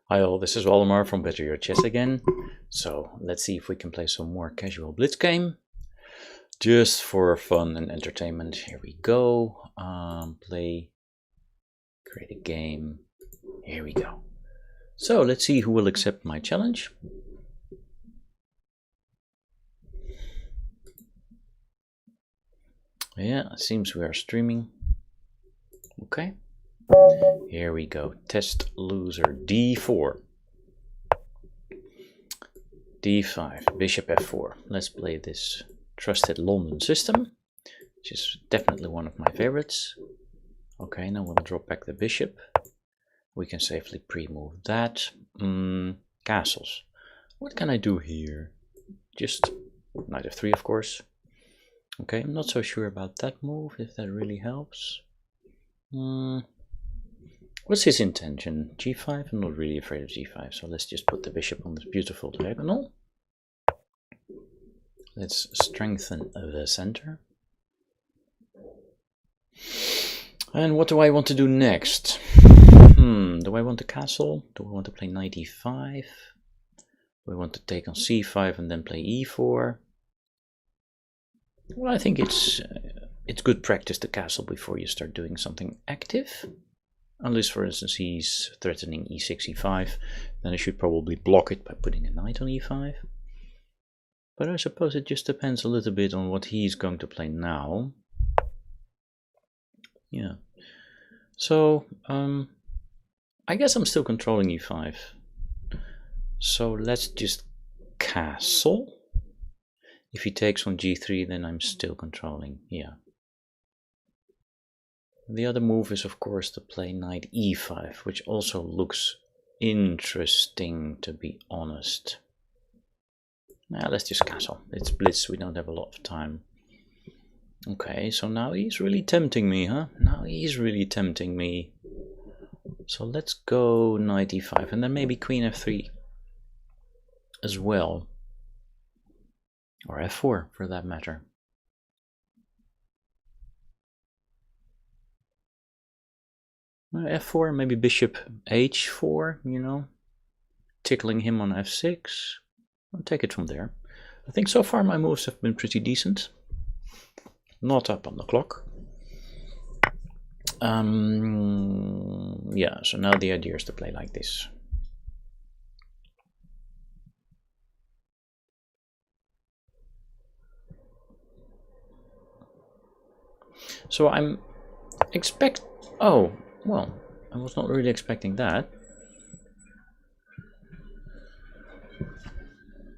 Hi all, this is Waldemar from Better Your Chess again. So let's see if we can play some more casual Blitz game. Just for fun and entertainment. Here we go. Create a game. Here we go. So let's see who will accept my challenge. Yeah, it seems we are streaming. Okay. Here we go. Test loser d4. d5, bishop f4. Let's play this trusted London system, which is definitely one of my favorites. Okay, now we'll drop back the bishop. We can safely pre-move that. Castles. What can I do here? Just knight f3, of course. Okay, I'm not so sure about that move, if that really helps. What's his intention? g5? I'm not really afraid of g5, so let's just put the bishop on this beautiful diagonal. Let's strengthen the center. And what do I want to do next? Do I want to castle? Do I want to play knight e5? Do I want to take on c5 and then play e4? Well, I think it's good practice to castle before you start doing something active. Unless, for instance, he's threatening e6, e5, then I should probably block it by putting a knight on e5. But I suppose it just depends a little bit on what he's going to play now. Yeah. So, I guess I'm still controlling e5. So let's just castle. If he takes on g3, then I'm still controlling, yeah. The other move is, of course, to play knight e5, which also looks interesting, to be honest. Now let's just castle. It's Blitz, we don't have a lot of time. Okay, so now he's really tempting me, huh? Now he's really tempting me. So let's go knight e5 and then maybe queen f3 as well. Or f4 for that matter. f4, maybe bishop h4, you know, tickling him on f6. I'll take it from there. I think so far my moves have been pretty decent. Not up on the clock. Yeah, so now the idea is to play like this. So I'm oh, well, I was not really expecting that.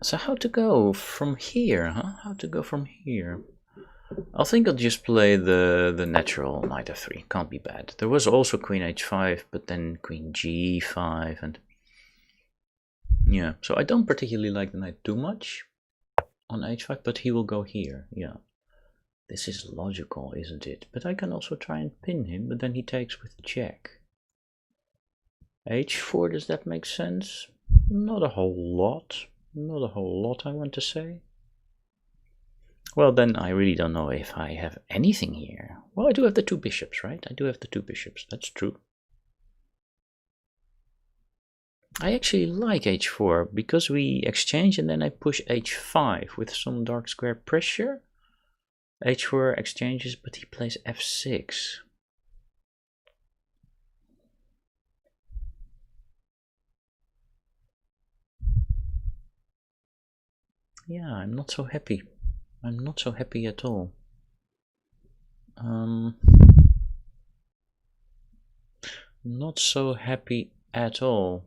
So how to go from here, huh? How to go from here? I think I'll just play the natural knight f3. Can't be bad. There was also queen h5, but then queen g5, and yeah. So I don't particularly like the knight too much on h5, but he will go here. Yeah. This is logical, isn't it? But I can also try and pin him, but then he takes with check. h4, does that make sense? Not a whole lot. Not a whole lot, I want to say. Well, then I really don't know if I have anything here. Well, I do have the two bishops, right? I do have the two bishops, that's true. I actually like h4 because we exchange and then I push h5 with some dark square pressure. h4 exchanges, but he plays f6. Yeah, I'm not so happy. I'm not so happy at all. Not so happy at all.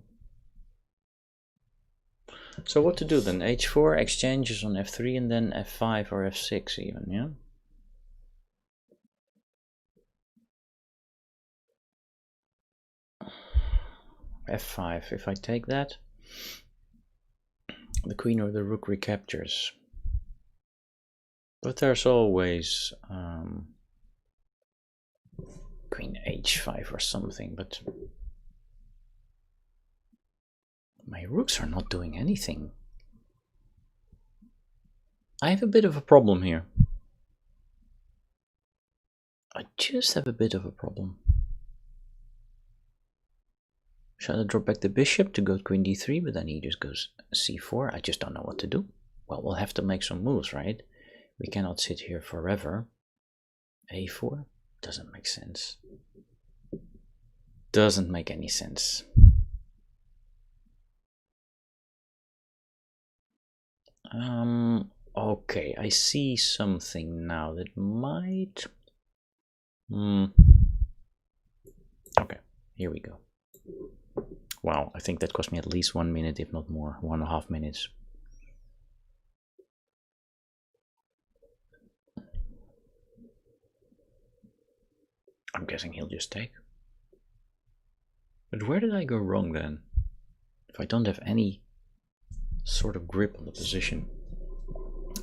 So what to do then? h4 exchanges on f3 and then f5 or f6 even, yeah? f5, if I take that, the queen or the rook recaptures. But there's always queen h5 or something, but my rooks are not doing anything. I have a bit of a problem here. I just have a bit of a problem. Shall I drop back the bishop to go queen d3, but then he just goes c4? I just don't know what to do. Well, we'll have to make some moves, right? We cannot sit here forever. a4? Doesn't make sense. Doesn't make any sense. Okay, I see something now that might... Okay, here we go. Wow, I think that cost me at least 1 minute, if not more, 1.5 minutes. I'm guessing he'll just take. But where did I go wrong then? If I don't have any sort of grip on the position.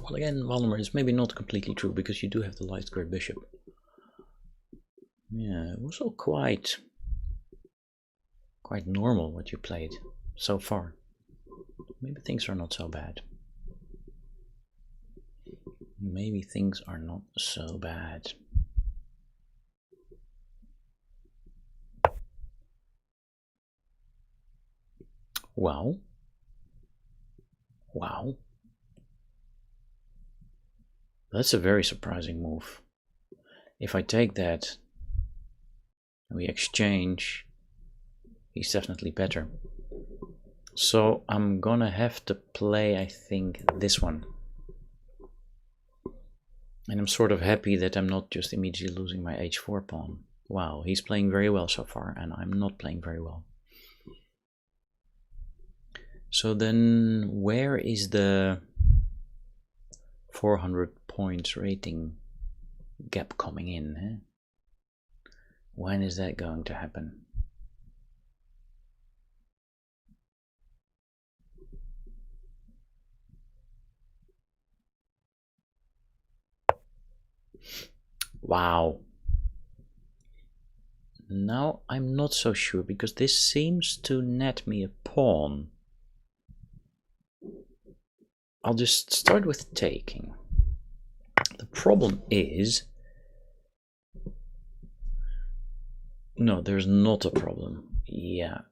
Well, again, Waldemar, is maybe not completely true, because you do have the light gray bishop. Yeah, it was all quite normal what you played so far. Maybe things are not so bad. Maybe things are not so bad. Wow. Wow. That's a very surprising move. If I take that and we exchange, he's definitely better. So I'm gonna have to play, I think, this one. And I'm sort of happy that I'm not just immediately losing my h4 pawn. Wow, he's playing very well so far, and I'm not playing very well. So then, where is the 400 points rating gap coming in? Eh? When is that going to happen? Wow. Now I'm not so sure, because this seems to net me a pawn. I'll just start with taking. The problem is... No, there's not a problem. Yeah,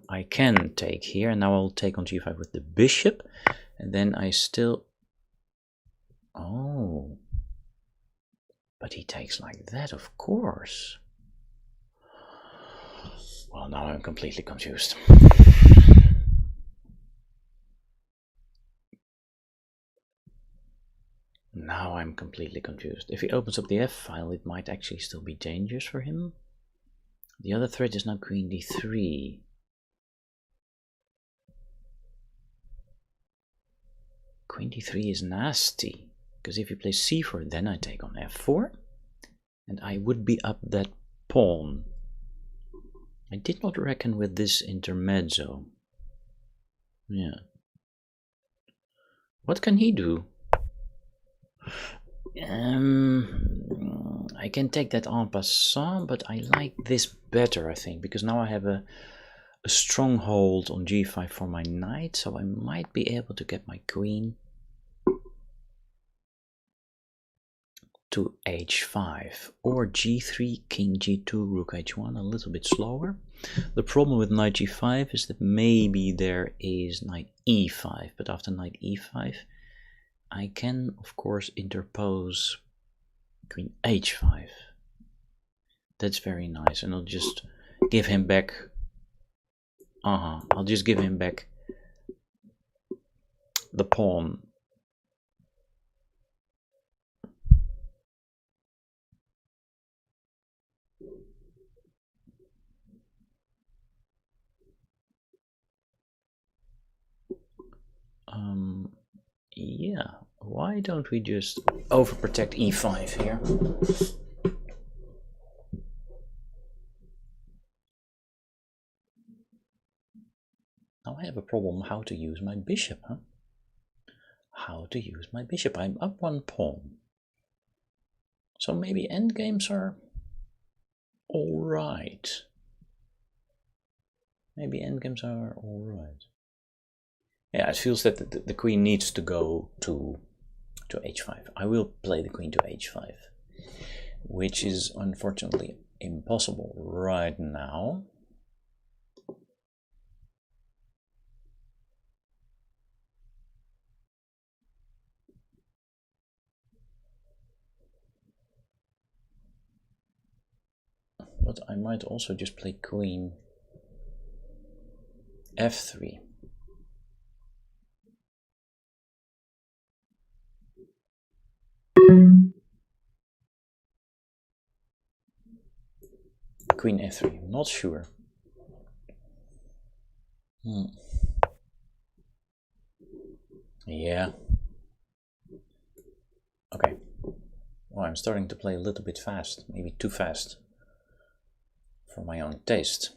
I can take here, and now I'll take on g5 with the bishop, and then I still... Oh... But he takes like that, of course. Well, now I'm completely confused. Now I'm completely confused. If he opens up the f file, it might actually still be dangerous for him. The other threat is now queen d3. Queen d3 is nasty, because if he plays c4, then I take on f4, and I would be up that pawn. I did not reckon with this intermezzo. Yeah. What can he do? I can take that en passant, but I like this better, I think, because now I have a stronghold on g5 for my knight, so I might be able to get my queen to h5, or g3, king g2, rook h1, a little bit slower. The problem with knight g5 is that maybe there is knight e5, but after knight e5 I can of course interpose queen h5. That's very nice, and I'll just give him back I'll just give him back the pawn. Yeah, why don't we just overprotect e5 here? Now I have a problem how to use my bishop, huh? How to use my bishop. I'm up one pawn. So maybe endgames are alright. Maybe endgames are alright. Yeah, it feels that the queen needs to go to h5. I will play the queen to h5, which is unfortunately impossible right now. but I might also just play queen f3. Queen f3, not sure. Yeah. Okay. Well, I'm starting to play a little bit fast, maybe too fast for my own taste.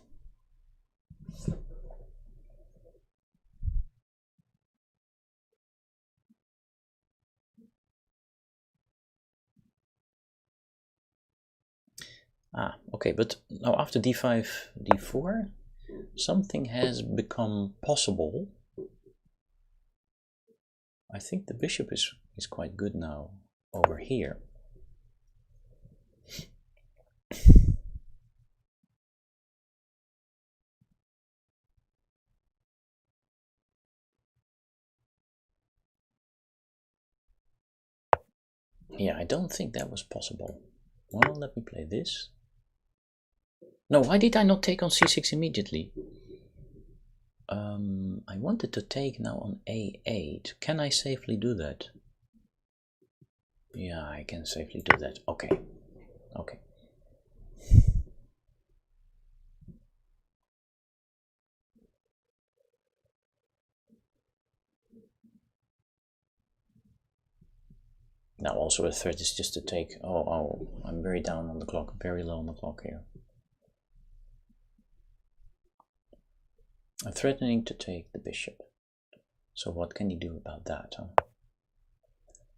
Ah, okay, but now after d5, d4, something has become possible. I think the bishop is quite good now over here. Yeah, I don't think that was possible. Well, let me play this. No, why did I not take on c6 immediately? I wanted to take now on a8. Can I safely do that? Yeah, I can safely do that. Okay. Okay. Now also a threat is just to take... Oh, I'm very down on the clock, very low on the clock here. I'm threatening to take the bishop. So what can he do about that? Huh?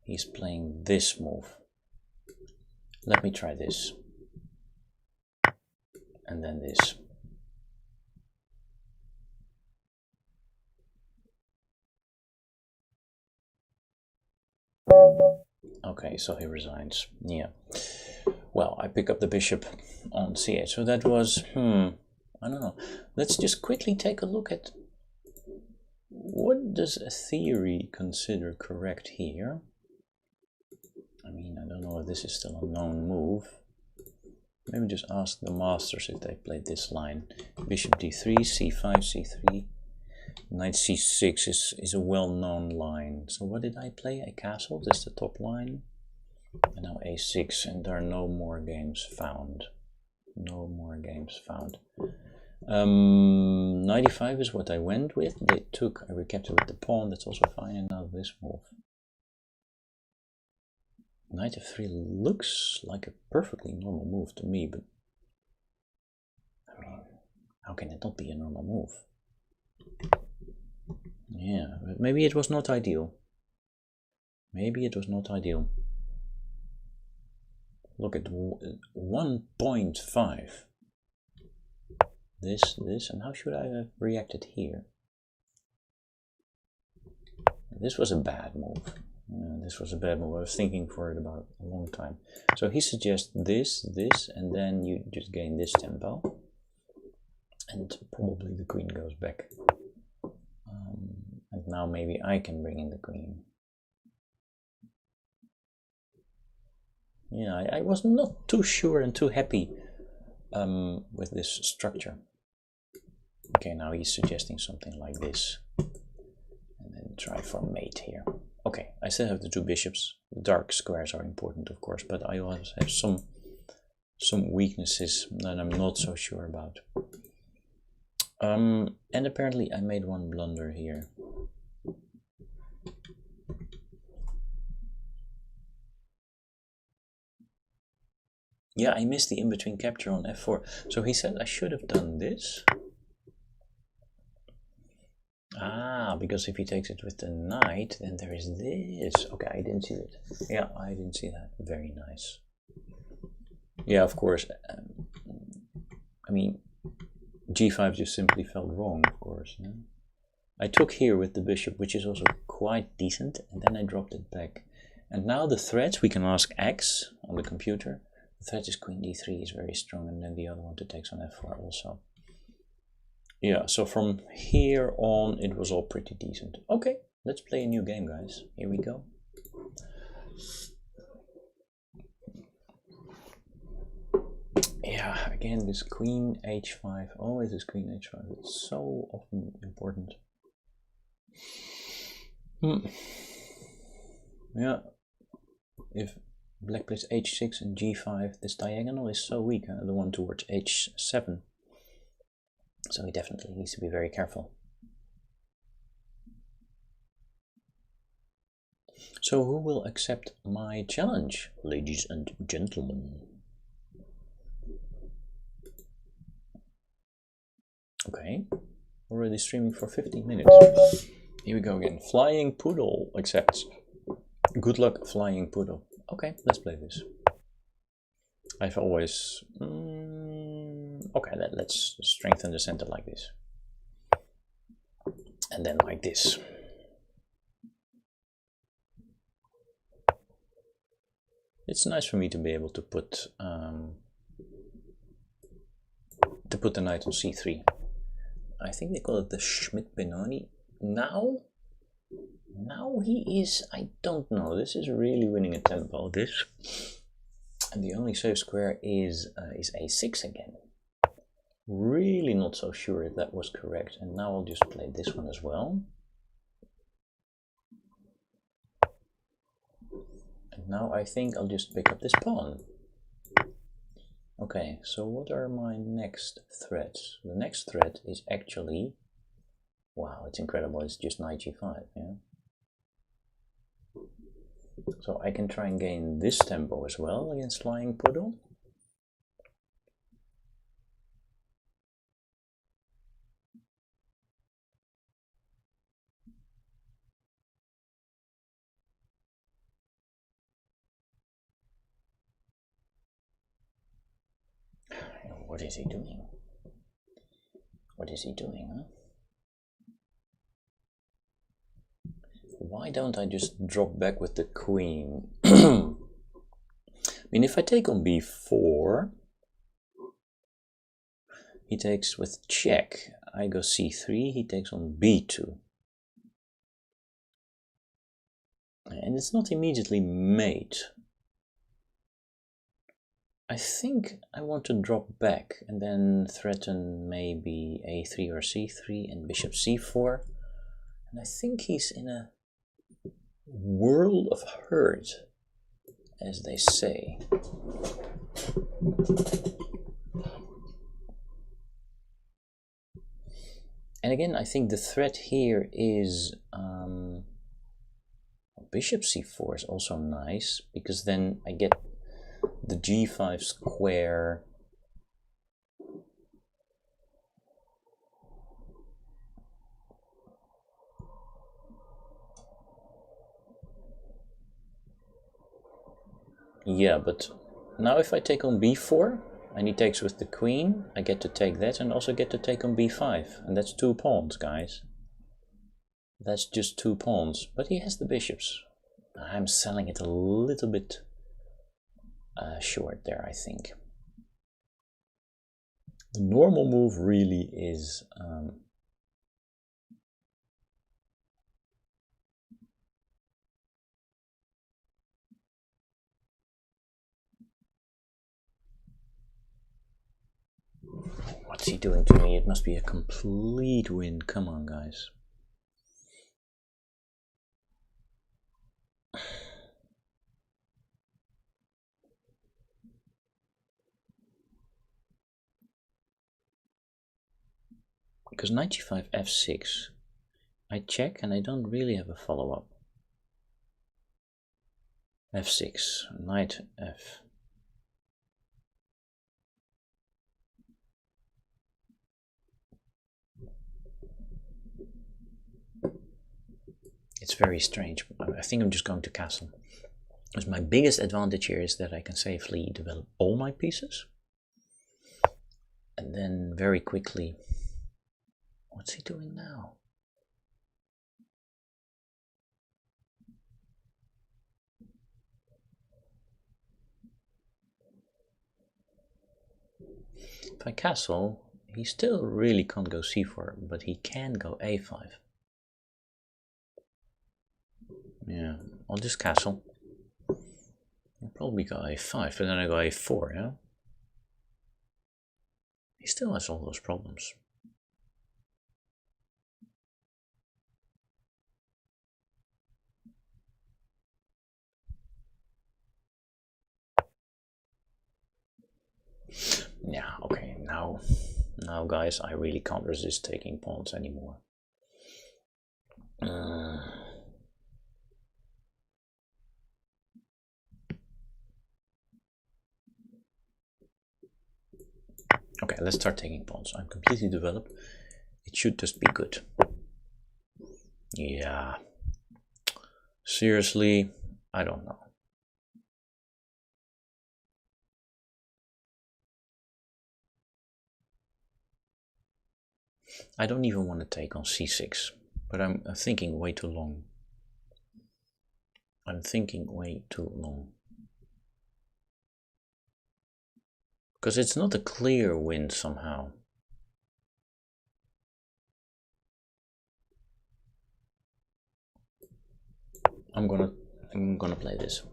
He's playing this move. Let me try this. And then this. Okay, so he resigns. Yeah. Well, I pick up the bishop on c8. So that was, I don't know. Let's just quickly take a look at what does a theory consider correct here. I mean, I don't know if this is still a known move. Maybe just ask the masters if they played this line. Bishop d3, c5, c3. Knight c6 is a well-known line. So what did I play? A castle, that's the top line. And now a6, and there are no more games found. No more games found. 95 is what I went with. They took, I recapped it with the pawn, that's also fine, and now this move. Knight f3 looks like a perfectly normal move to me, but I mean, how can it not be a normal move? Yeah, but maybe it was not ideal. Maybe it was not ideal. Look at 1.5. This, and how should I have reacted here? This was a bad move. This was a bad move. I was thinking for it about a long time. So he suggests this, and then you just gain this tempo. And probably the queen goes back. And now maybe I can bring in the queen. Yeah, I was not too sure and too happy with this structure. Okay, now he's suggesting something like this. And then try for mate here. Okay, I still have the two bishops. The dark squares are important, of course, but I also have some weaknesses that I'm not so sure about. And apparently I made one blunder here. Yeah, I missed the in-between capture on f4. So he said I should have done this. Ah, because if he takes it with the knight, then there is this. Okay, I didn't see that. Yeah, I didn't see that. Very nice. Yeah, of course. I mean, g5 just simply felt wrong, of course. Yeah? I took here with the bishop, which is also quite decent, and then I dropped it back. And now the threats, we can ask X on the computer. The threat is queen d3 is very strong, and then the other one to take on f4 also. Yeah, so from here on it was all pretty decent. Okay, let's play a new game, guys. Here we go. Yeah, Yeah, again, this queen h5, always this queen h5, it's so often important. Yeah, if black plays h6 and g5, this diagonal is so weak, the one towards h7. So he definitely needs to be very careful. So who will accept my challenge, ladies and gentlemen? Okay, already streaming for 15 minutes. Here we go again. Flying Poodle accepts. Good luck, Flying Poodle. Okay, let's play this. I've always... okay, let's strengthen the center like this. And then like this. It's nice for me to be able to put the knight on c3. I think they call it the Schmidt-Benoni. Now he is, I don't know, this is really winning a tempo, this. And the only safe square is a6 again. Really not so sure if that was correct. And now I'll just play this one as well. And now I think I'll just pick up this pawn. Okay, so what are my next threats? The next threat is actually, wow, it's incredible, it's just knight g5, yeah? So I can try and gain this tempo as well against Flying Poodle. What is he doing? What is he doing, huh? Why don't I just drop back with the queen? I mean, if I take on b4, he takes with check. I go c3, he takes on b2. And it's not immediately mate. I think I want to drop back and then threaten maybe a3 or c3 and bishop c4. And I think he's in a world of hurt, as they say. And again, I think the threat here is bishop c4 is also nice, because then I get the g5 square. Yeah, but now if I take on b4 and he takes with the queen, I get to take that and also get to take on b5, and that's 2 pawns, guys. That's just 2 pawns, but he has the bishops. I'm selling it a little bit short there, I think. The normal move really is what's he doing to me? It must be a complete win. Come on, guys. Because knight g5 f6, I check and I don't really have a follow-up. f6, knight f. It's very strange. I think I'm just going to castle. Because my biggest advantage here is that I can safely develop all my pieces. And then very quickly... What's he doing now? If I castle, he still really can't go c4, but he can go a5. Yeah, I'll just castle. I'll probably go a5, but then I go a4, yeah? He still has all those problems. Yeah, okay, now guys, I really can't resist taking pawns anymore. Okay, let's start taking pawns. I'm completely developed. It should just be good. Yeah. Seriously, I don't know. I don't even want to take on c6, but I'm thinking way too long. I'm thinking way too long. Because it's not a clear win somehow. I'm gonna play this.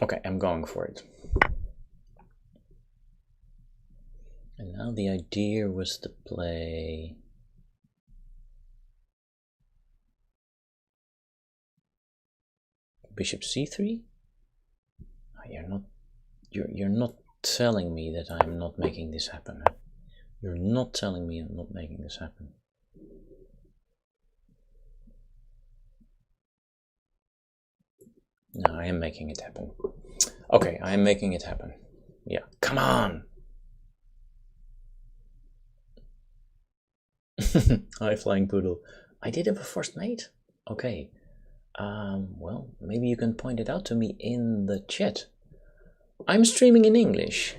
Okay, I'm going for it. And now the idea was to play bishop c3. You're not telling me that I'm not making this happen. You're not telling me I'm not making this happen. No, I am making it happen. Okay, I am making it happen. Yeah, come on! Hi, Flying Poodle. I did have a first mate? Okay. Well, maybe you can point it out to me in the chat. I'm streaming in English.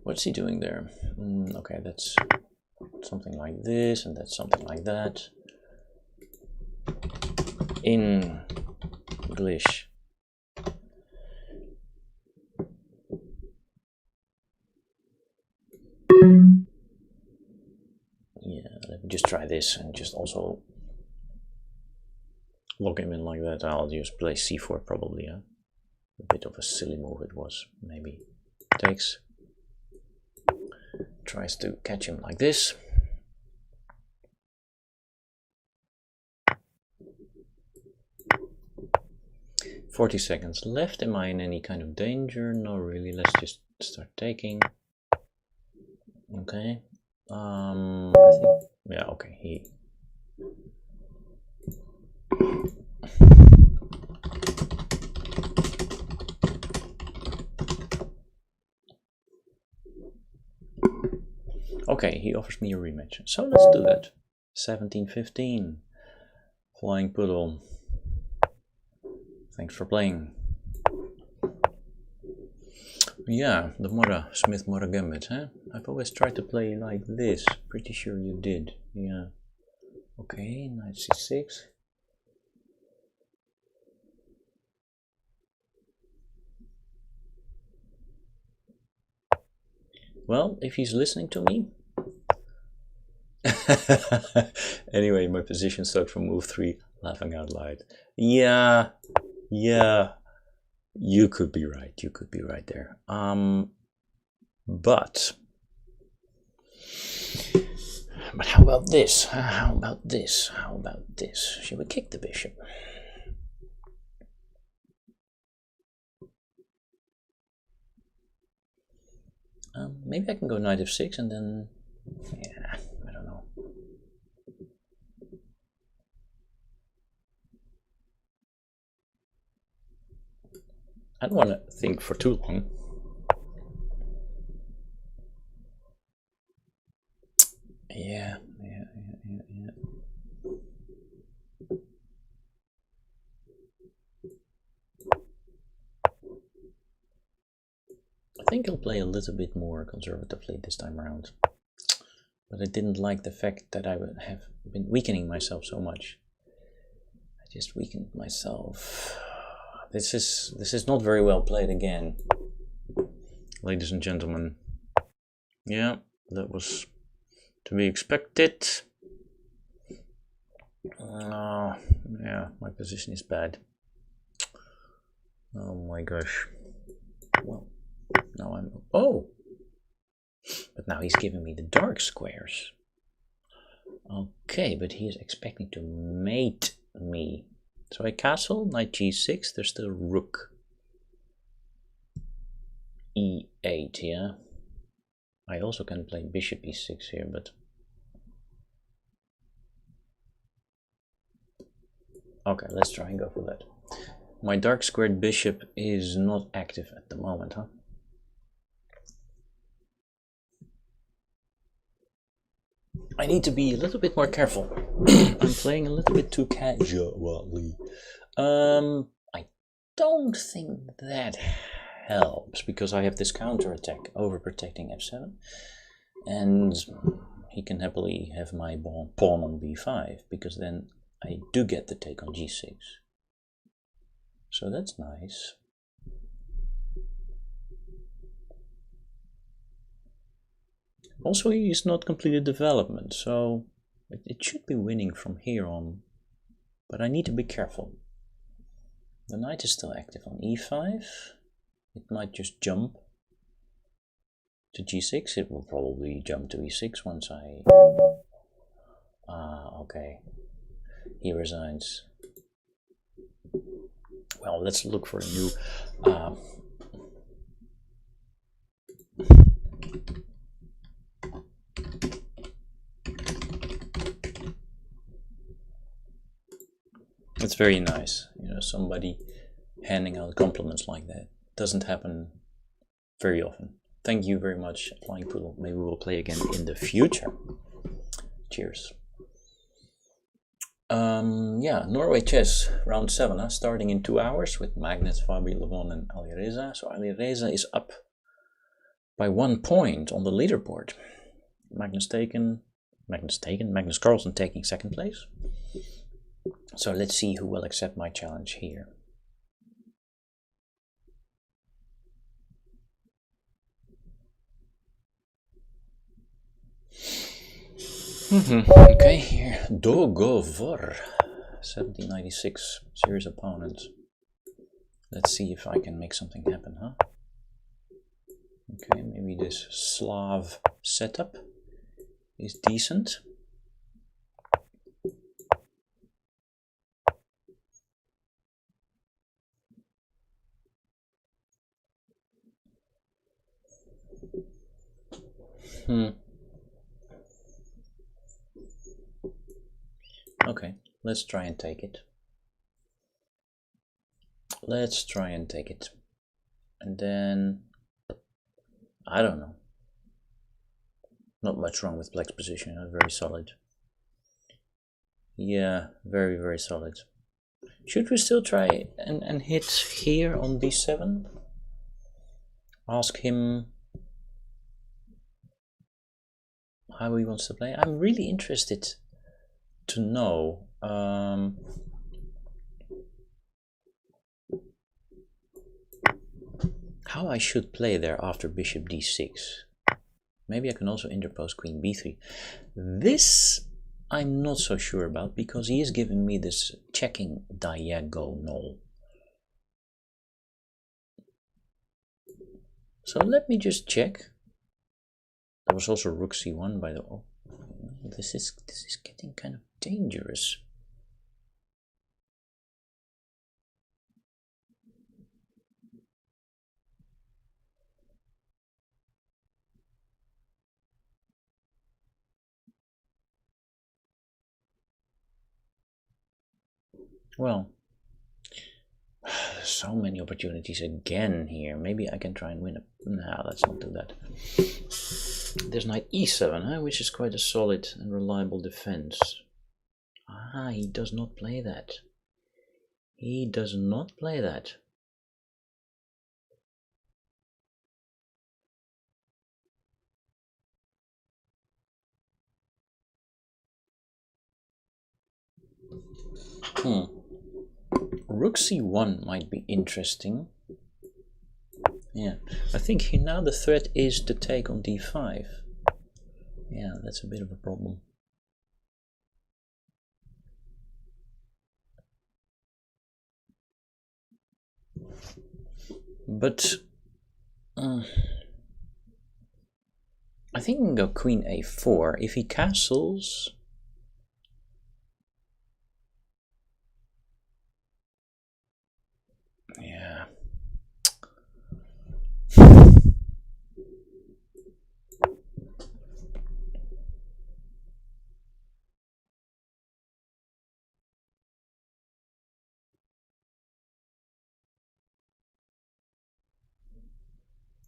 What's he doing there? Okay, that's something like this, and that's something like that. English. Yeah, let me just try this and just also log him in like that. I'll just play c4 probably, yeah? A bit of a silly move it was, maybe. Takes. Tries to catch him like this. "40 seconds left. Am I in any kind of danger? No, really. Let's just start taking. Okay. I think, yeah, okay. Okay, he offers me a rematch. So let's do that. 17-15. Flying Poodle. Thanks for playing. Yeah, the Smith-Morra Gambit, huh? I've always tried to play like this. Pretty sure you did. Yeah. Okay, knight c6. Well, if he's listening to me. Anyway, my position stuck for move 3, laughing out loud. Yeah, you could be right. You could be right there. But how about this? How about this? How about this? Should we kick the bishop? Maybe I can go knight f6 and then, yeah, I don't know. I don't want to think for too long. Yeah. I think he'll play a little bit more conservatively this time around. But I didn't like the fact that I would have been weakening myself so much. I just weakened myself. This is not very well played again, ladies and gentlemen. Yeah, that was to be expected. Yeah, my position is bad. Oh my gosh. Well, now I'm... Oh! But now he's giving me the dark squares. Okay, but he is expecting to mate me. So I castle, knight g6, there's still rook. e8, yeah. I also can play bishop e6 here, but... Okay, let's try and go for that. My dark squared bishop is not active at the moment, huh? I need to be a little bit more careful. I'm playing a little bit too casually. I don't think that helps, because I have this counter attack over protecting f7, and he can happily have my pawn on b5, because then I do get the take on g6. So that's nice. Also, he is not completed development, so it should be winning from here on, but I need to be careful. The knight is still active on e5. It might just jump to g6. It will probably jump to e6 once I... okay. He resigns. Well, let's look for a new... It's very nice, you know, somebody handing out compliments like that. Doesn't happen very often. Thank you very much, Flying Poodle. Maybe we'll play again in the future. Cheers. Yeah, Norway chess, round 7, starting in 2 hours with Magnus, Fabi, Levon, and Alireza. So Alireza is up by 1 point on the leaderboard. Magnus Carlsen taking second place. So let's see who will accept my challenge here. Okay, here, Dogovor, 1796, serious opponent. Let's see if I can make something happen, huh? Okay, maybe this Slav setup is decent. Okay, let's try and take it. Let's try and take it. And then, I don't know. Not much wrong with black's position, very solid. Yeah, very, very solid. Should we still try and hit here on b7? Ask him how he wants to play. I'm really interested to know how I should play there after bishop d6. Maybe I can also interpose queen b3. This I'm not so sure about, because he is giving me this checking diagonal. So let me just check. There was also rook c1 by the way. Oh, this is getting kind of dangerous. Well, so many opportunities again here. Maybe I can try and win a... No, let's not do that. There's knight e7, which is quite a solid and reliable defense. Ah, he does not play that. He does not play that. Rook c1 might be interesting. Yeah, I think here now the threat is to take on d5. Yeah, that's a bit of a problem. But I think we can go queen a4. If he castles, yeah.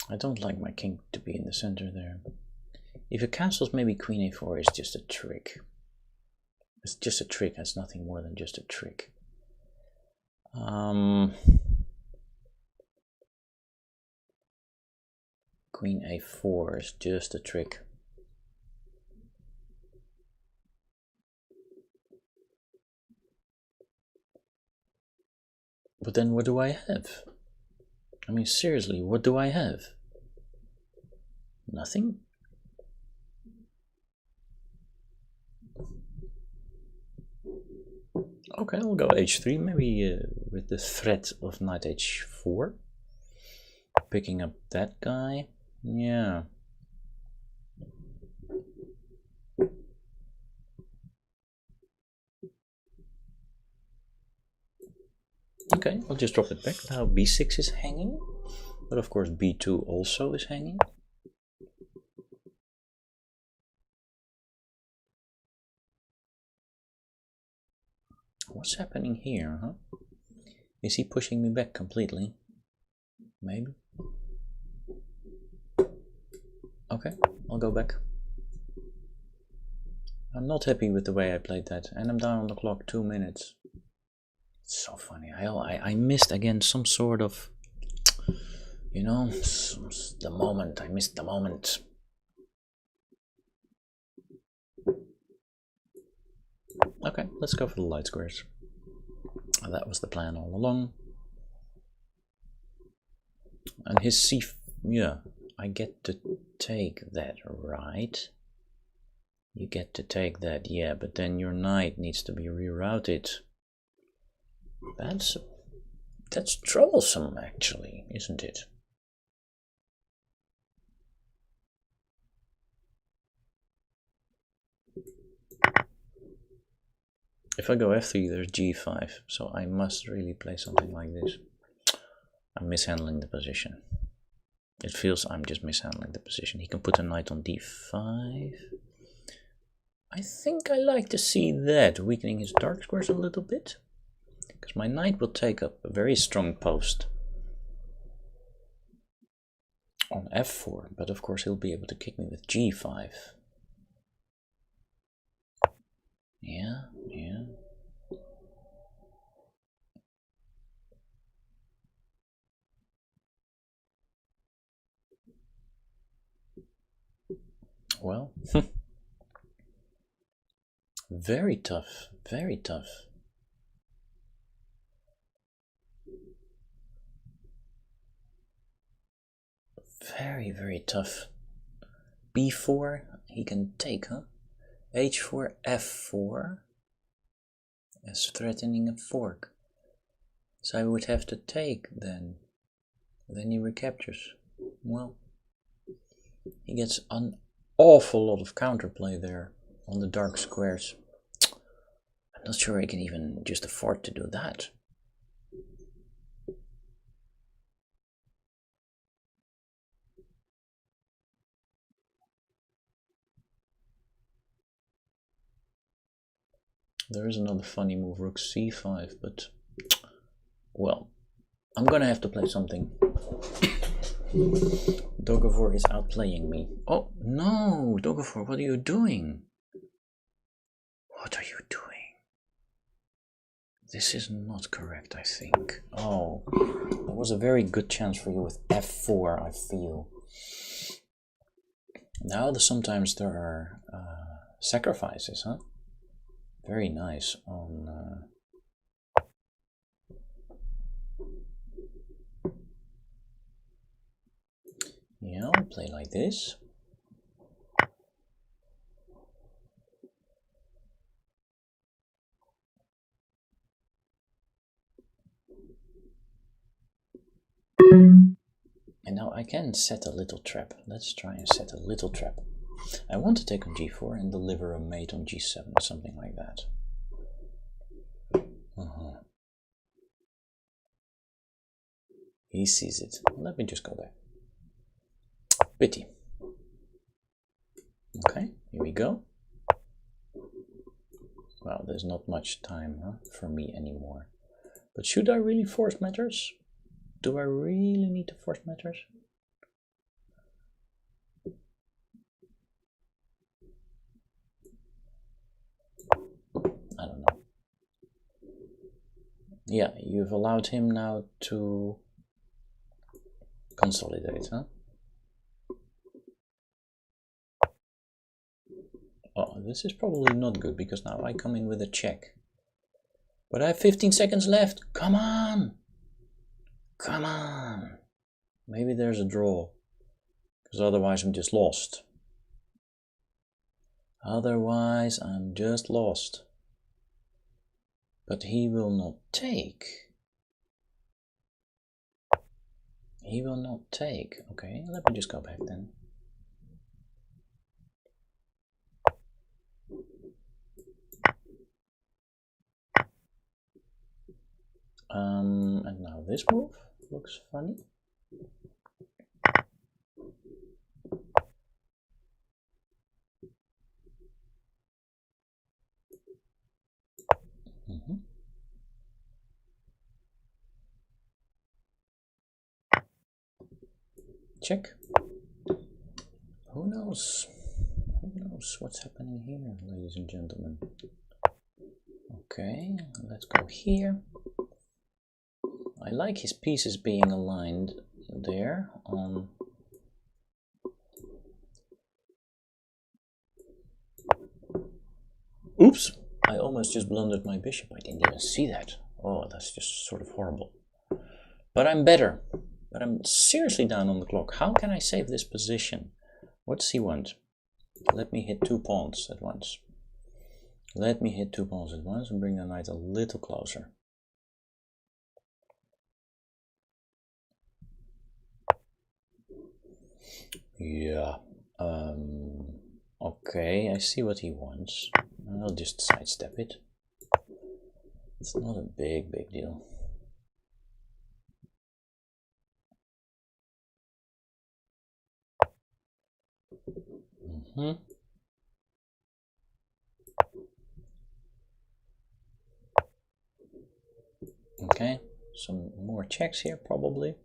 I don't like my king to be in the center there. If it castles, maybe queen a4 is just a trick. It's just a trick, it's nothing more than just a trick. Queen a4 is just a trick. But then what do I have? I mean, seriously, what do I have? Nothing? Okay, I'll go h3, maybe with the threat of knight h4. Picking up that guy. Yeah. Okay, I'll just drop it back. Now b6 is hanging, but of course b2 also is hanging. What's happening here, huh? Is he pushing me back completely? Maybe. Okay, I'll go back. I'm not happy with the way I played that, and I'm down on the clock 2 minutes. It's so funny. I missed again some sort of, you know, the moment. I missed the moment. Okay, let's go for the light squares. That was the plan all along. And his c, yeah, I get to take that, right? You get to take that, yeah, but then your knight needs to be rerouted. That's troublesome, actually, isn't it? If I go f3, there's g5, so I must really play something like this. I'm mishandling the position. It feels I'm just mishandling the position. He can put a knight on d5. I think I like to see that, weakening his dark squares a little bit. Because my knight will take up a very strong post on f4, but of course he'll be able to kick me with g5. Yeah. Well, very tough, very tough. Very, very tough. b4, he can take, huh? h4, f4, as threatening a fork. So I would have to take then. Then he recaptures. Well, he gets an awful lot of counterplay there on the dark squares. I'm not sure I can even just afford to do that. There is another funny move, rook c5, but well, I'm gonna have to play something. Dogavor is outplaying me. Oh no, Dogavor, what are you doing? What are you doing? This is not correct, I think. Oh, that was a very good chance for you with f4, I feel. Now sometimes there are sacrifices, huh? Very nice on Yeah, I'll play like this. And now I can set a little trap. Let's try and set a little trap. I want to take on g4 and deliver a mate on g7 or something like that. He sees it. Let me just go back. Pity. Okay, here we go. Well, there's not much time for me anymore. But should I really force matters? Do I really need to force matters? I don't know. Yeah, you've allowed him now to consolidate, huh? Oh, this is probably not good because now I come in with a check. But I have 15 seconds left. Come on! Come on! Maybe there's a draw. Because otherwise I'm just lost. Otherwise I'm just lost. But he will not take. He will not take. Okay, let me just go back then. And now this move looks funny. Check. Who knows? Who knows what's happening here, ladies and gentlemen? Okay, let's go here. I like his pieces being aligned there on. Oops! I almost just blundered my bishop. I didn't even see that. Oh, that's just sort of horrible. But I'm better. But I'm seriously down on the clock. How can I save this position? What does he want? Let me hit 2 pawns at once. Let me hit 2 pawns at once and bring the knight a little closer. Yeah. Okay, I see what he wants. I'll just sidestep it. It's not a big deal. Okay, some more checks here probably.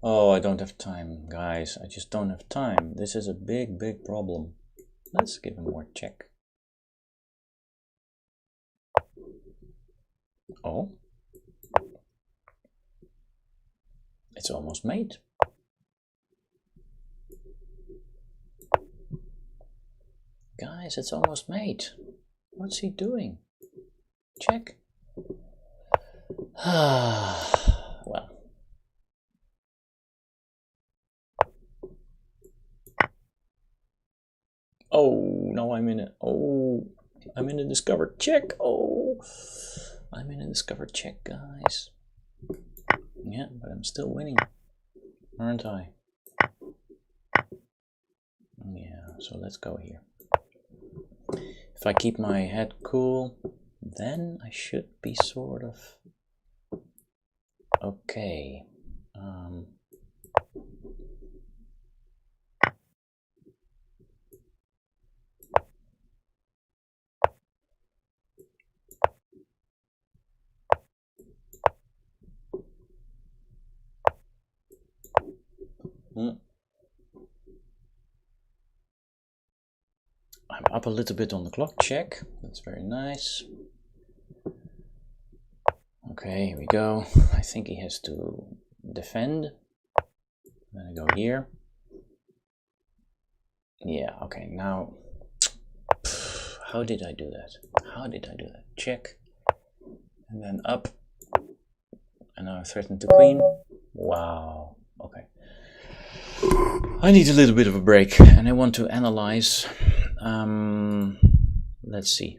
Oh, I don't have time, guys. I just don't have time. This is a big problem. Let's give him more check. Oh. It's almost mate. Guys, it's almost mate. What's he doing? Check. Well. Oh, now I'm in it. Oh, I'm in a discovered check. Oh, I'm in a discovered check, guys. Yeah, but I'm still winning, aren't I? Yeah, so let's go here. If I keep my head cool, then I should be sort of okay. I'm up a little bit on the clock, check. That's very nice. Okay, here we go. I think he has to defend. Then I go here. Yeah, okay, now How did I do that? How did I do that? Check. And then up. And now I threaten to queen. Wow. Okay. I need a little bit of a break, and I want to analyze. Let's see.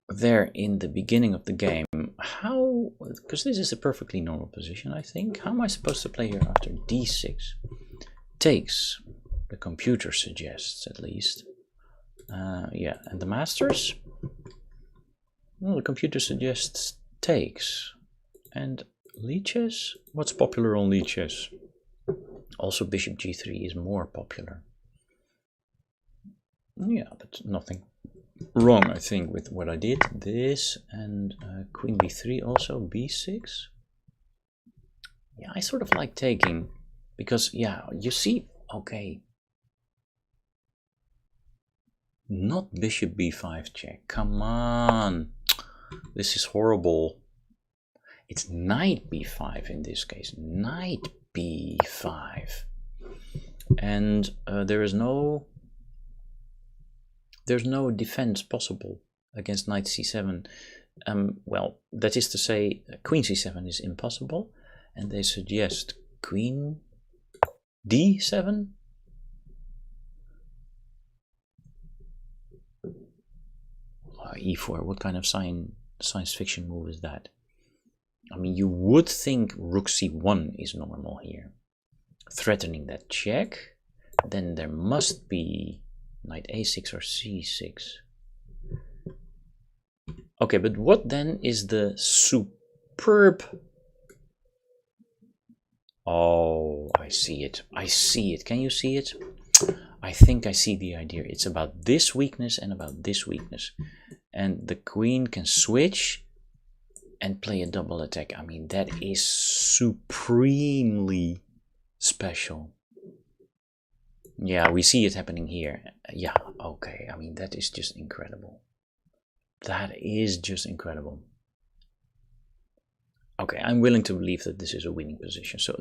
There in the beginning of the game, how, because this is a perfectly normal position, I think. How am I supposed to play here after d6? Takes, the computer suggests at least. Yeah, and the masters? Well, the computer suggests takes. And leeches? What's popular on leeches? Also bishop g3 is more popular. Yeah, but nothing wrong, I think, with what I did. This and queen b3 also, b6. Yeah, I sort of like taking, because, yeah, you see, okay. Not bishop b5 check, come on. This is horrible. It's knight b5 in this case, knight b5. And there's no defense possible against knight c7. Well, that is to say, queen c7 is impossible, and they suggest queen d7. E4, what kind of science fiction move is that? I mean, you would think rook c1 is normal here, threatening that check. Then there must be knight a6 or c6. Okay, but what then is the superb... Oh, I see it. I see it. Can you see it? I think I see the idea. It's about this weakness and about this weakness. And the queen can switch and play a double attack. I mean, that is supremely special. Yeah, we see it happening here. Yeah, okay. I mean, that is just incredible. That is just incredible. Okay, I'm willing to believe that this is a winning position. So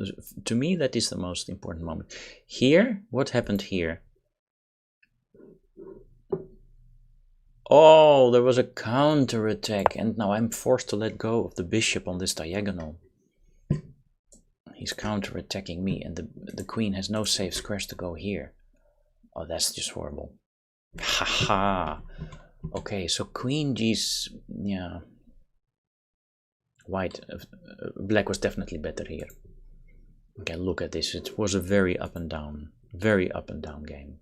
to me, that is the most important moment. Here, what happened here? Oh, there was a counter attack, and now I'm forced to let go of the bishop on this diagonal. He's counter attacking me, and the queen has no safe squares to go here. Oh, that's just horrible. Haha. Okay, so queen g's, yeah. White, black was definitely better here. Okay, look at this. It was a very up and down game.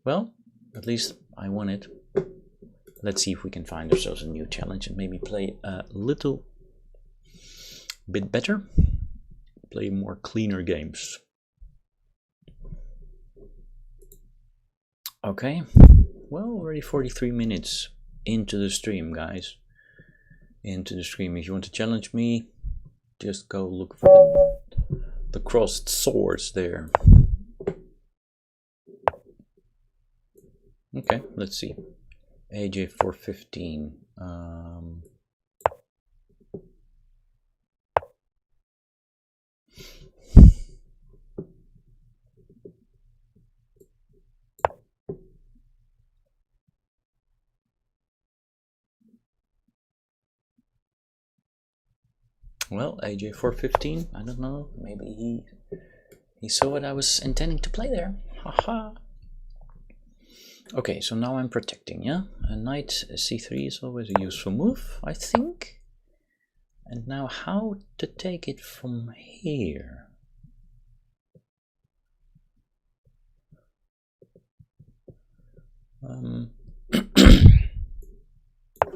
Well, at least I won it. Let's see if we can find ourselves a new challenge and maybe play a little bit better. Play more cleaner games. Okay, well, already 43 minutes into the stream, guys. Into the stream. If you want to challenge me, just go look for the crossed swords there. Okay, let's see. AJ 415. Well, AJ 415. I don't know. Maybe he saw what I was intending to play there. Haha. Okay, so now I'm protecting, yeah? A knight c3 is always a useful move, I think. And now how to take it from here?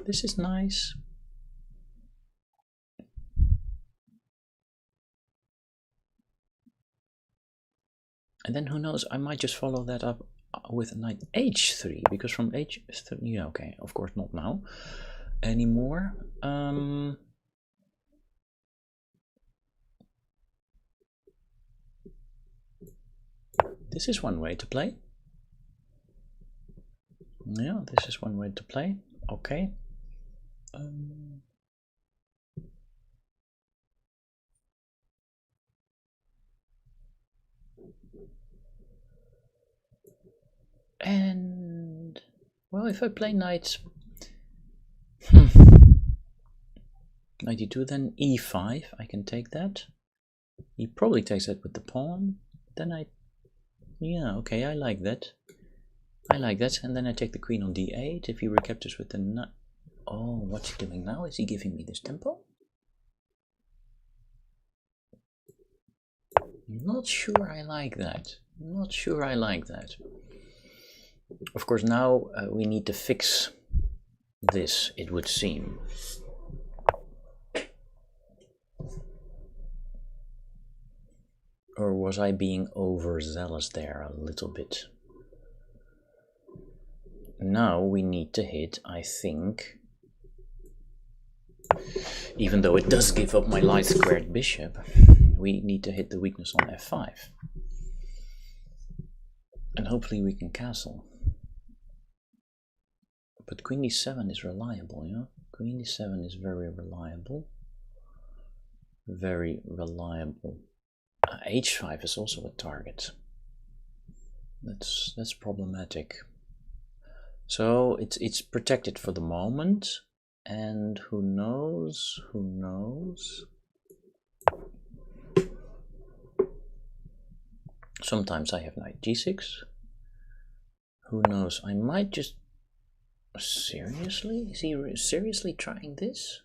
This is nice. And then who knows, I might just follow that up with knight h3, because from h3, yeah, okay, of course not now anymore. This is one way to play. Yeah, this is one way to play. Okay. And well, if I play knight... Knight e2, then e5, I can take that. He probably takes that with the pawn. Then yeah, okay, I like that. I like that, and then I take the queen on d8. If he recaptures with the knight... Oh, what's he doing now? Is he giving me this tempo? Not sure I like that. Not sure I like that. Of course, now we need to fix this, it would seem. Or was I being overzealous there a little bit? Now we need to hit, I think, even though it does give up my light squared bishop, we need to hit the weakness on f5. And hopefully we can castle. But queen d7 is reliable, you know? Queen d7 is very reliable. Very reliable. H5 is also a target. That's problematic. So it's protected for the moment, and who knows? Who knows? Sometimes I have knight g6. Who knows? I might just... Seriously? Is he seriously trying this?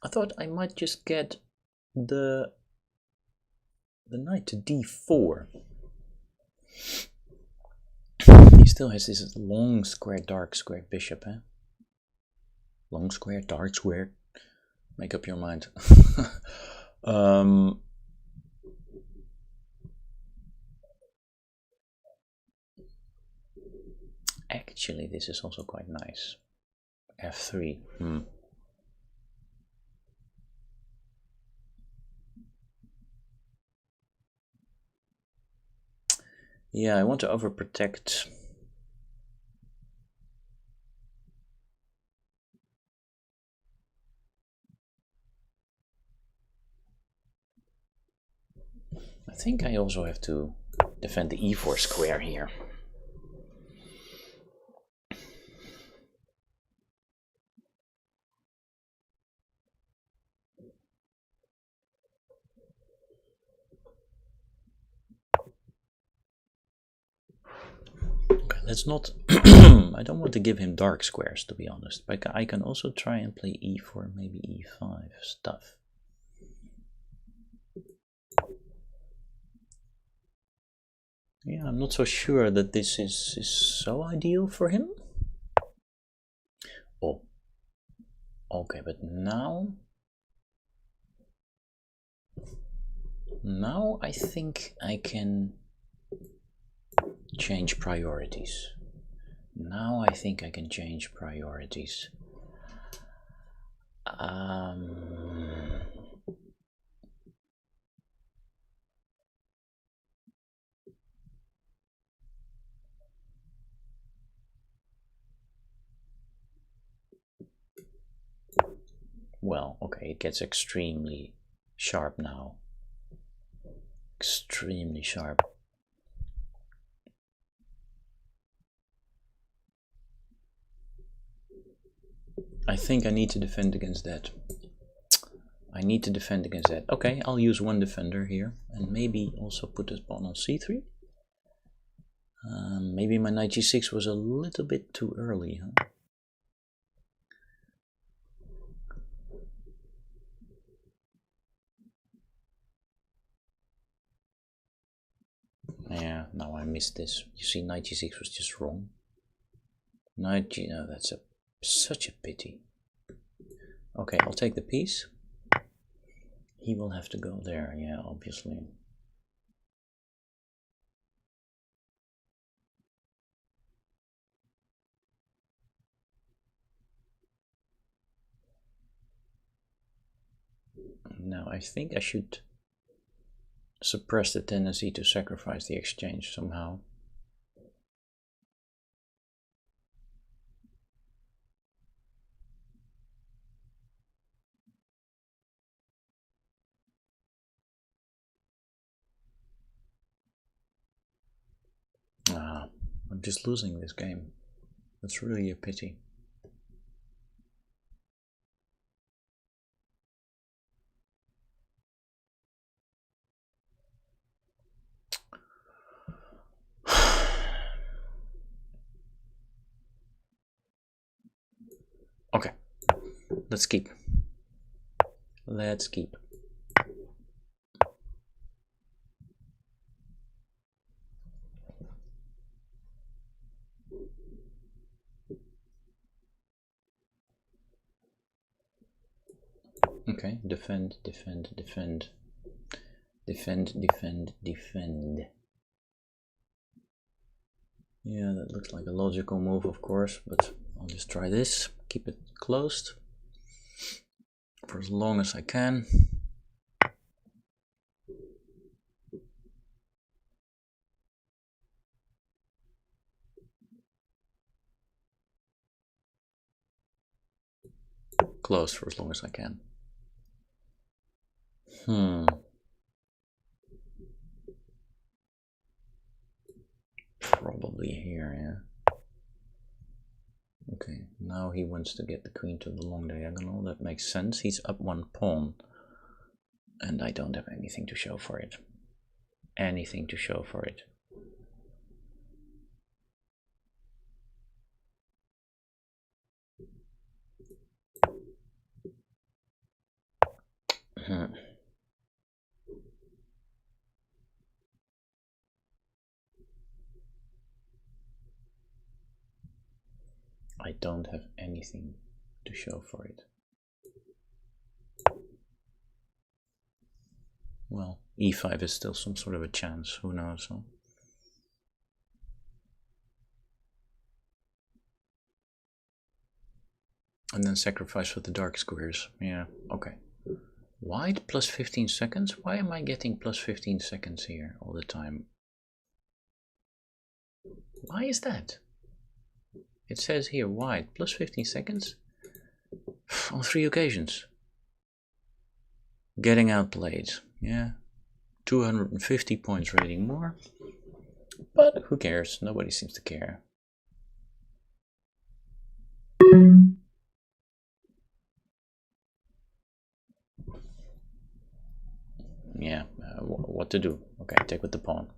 I thought I might just get the knight to d4. He still has this long square, dark square bishop, eh? Long square, dark square. Make up your mind. Actually, this is also quite nice. f3. Yeah, I want to overprotect. I think I also have to defend the e4 square here. Okay, let's not... I don't want to give him dark squares, to be honest. But I can also try and play e4, maybe e5 stuff. Yeah, I'm not so sure that this is so ideal for him. Oh, okay, but now I think I can change priorities. Now I think I can change priorities. Well, okay, it gets extremely sharp now. Extremely sharp. I think I need to defend against that. I need to defend against that. Okay, I'll use one defender here and maybe also put this pawn on c3. Maybe my knight g6 was a little bit too early, huh? Yeah, now I missed this. You see, knight g6 was just wrong. Knight g... No, that's such a pity. Okay, I'll take the piece. He will have to go there, yeah, obviously. Now, I think I should suppress the tendency to sacrifice the exchange somehow. I'm just losing this game. That's really a pity. Okay, let's keep. Let's keep. Okay, defend, defend, defend. Defend, defend, defend. Yeah, that looks like a logical move, of course, but I'll just try this. Keep it closed for as long as I can. Closed for as long as I can. Probably here, yeah. Okay, now he wants to get the queen to the long diagonal. That makes sense. He's up one pawn. And I don't have anything to show for it. Anything to show for it. I don't have anything to show for it. Well, e5 is still some sort of a chance, who knows, huh? And then sacrifice with the dark squares. Yeah, okay. White plus 15 seconds? Why am I getting plus 15 seconds here all the time? Why is that? It says here white plus 15 seconds on 3 occasions. Getting outplayed. Yeah. 250 points rating more. But who cares? Nobody seems to care. Yeah, what to do? Okay, take with the pawn.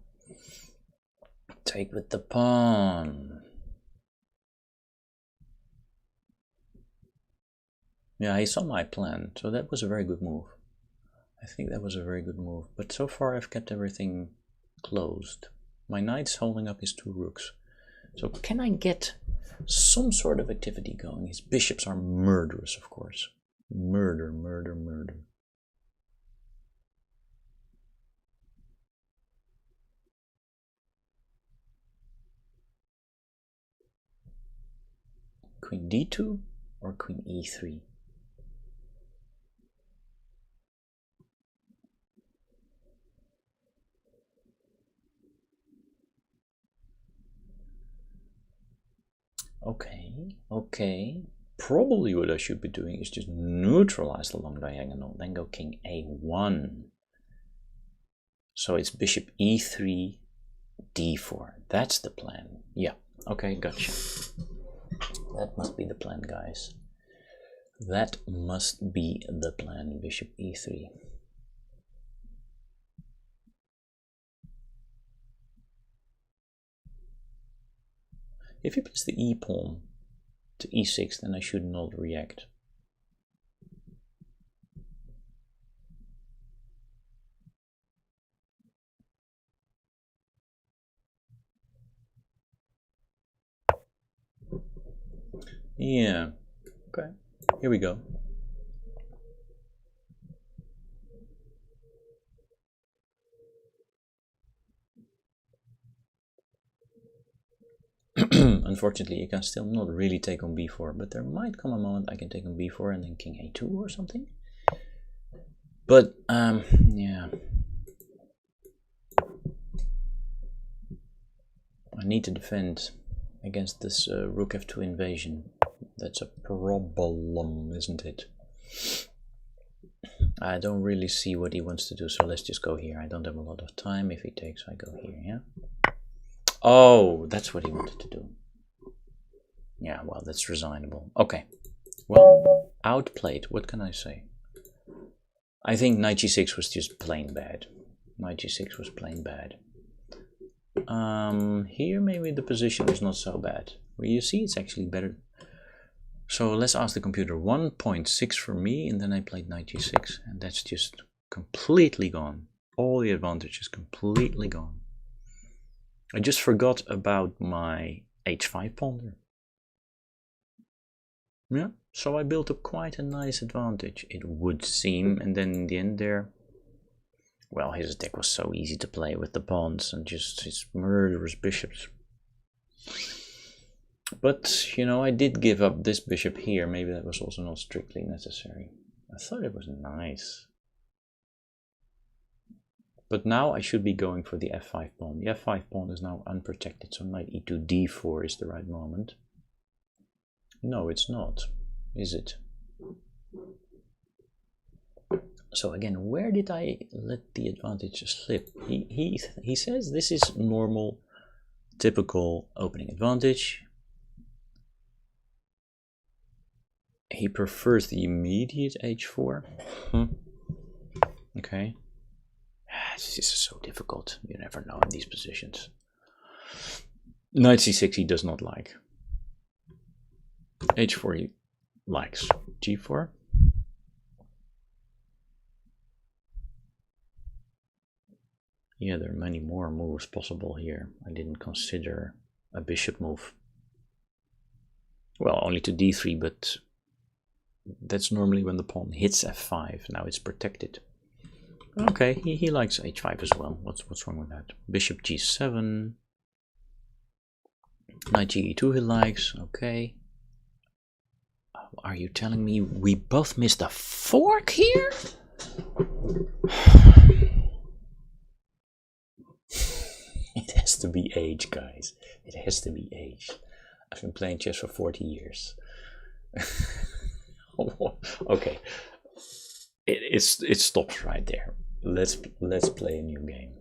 Take with the pawn. Yeah, he saw my plan, so that was a very good move. I think that was a very good move. But so far I've kept everything closed. My knight's holding up his 2 rooks. So can I get some sort of activity going? His bishops are murderous, of course. Murder, murder, murder. Queen d2 or queen e3? Okay. Probably what I should be doing is just neutralize the long diagonal, then go king a1. So it's bishop e3, d4. That's the plan. Yeah, okay, gotcha. That must be the plan, guys. That must be the plan, bishop e3. If he plays the e pawn to e6, then I should not react. Yeah, okay, here we go. Unfortunately, you can still not really take on b4, but there might come a moment I can take on b4 and then king a2 or something. But, yeah. I need to defend against this rook f2 invasion. That's a problem, isn't it? I don't really see what he wants to do, so let's just go here. I don't have a lot of time. If he takes, I go here, yeah? Oh, that's what he wanted to do. Yeah, well, that's resignable. Okay. Well, outplayed. What can I say? I think knight g6 was just plain bad. Knight g6 was plain bad. Here maybe the position is not so bad. Well, you see it's actually better. So let's ask the computer. 1.6 for me, and then I played knight g6, and that's just completely gone. All the advantage is completely gone. I just forgot about my h5 pawn. Yeah, so I built up quite a nice advantage, it would seem, and then in the end there, well, his deck was so easy to play with the pawns and just his murderous bishops. But, you know, I did give up this bishop here, maybe that was also not strictly necessary. I thought it was nice. But now I should be going for the f5 pawn. The f5 pawn is now unprotected, so knight e2 d4 is the right moment. No, it's not, is it? So again, where did I let the advantage slip? He says this is normal, typical opening advantage. He prefers the immediate h4. Okay. This is so difficult. You never know in these positions. Knight c6 he does not like. h4 he likes. g4. Yeah, there are many more moves possible here. I didn't consider a bishop move. Well, only to d3, but that's normally when the pawn hits f5. Now it's protected. Okay, he likes h5 as well. What's wrong with that? Bishop g7. Knight ge2 he likes. Okay. Are you telling me we both missed a fork here? It has to be age, guys. It has to be age. I've been playing chess for 40 years. Okay. It stops right there. Let's play a new game.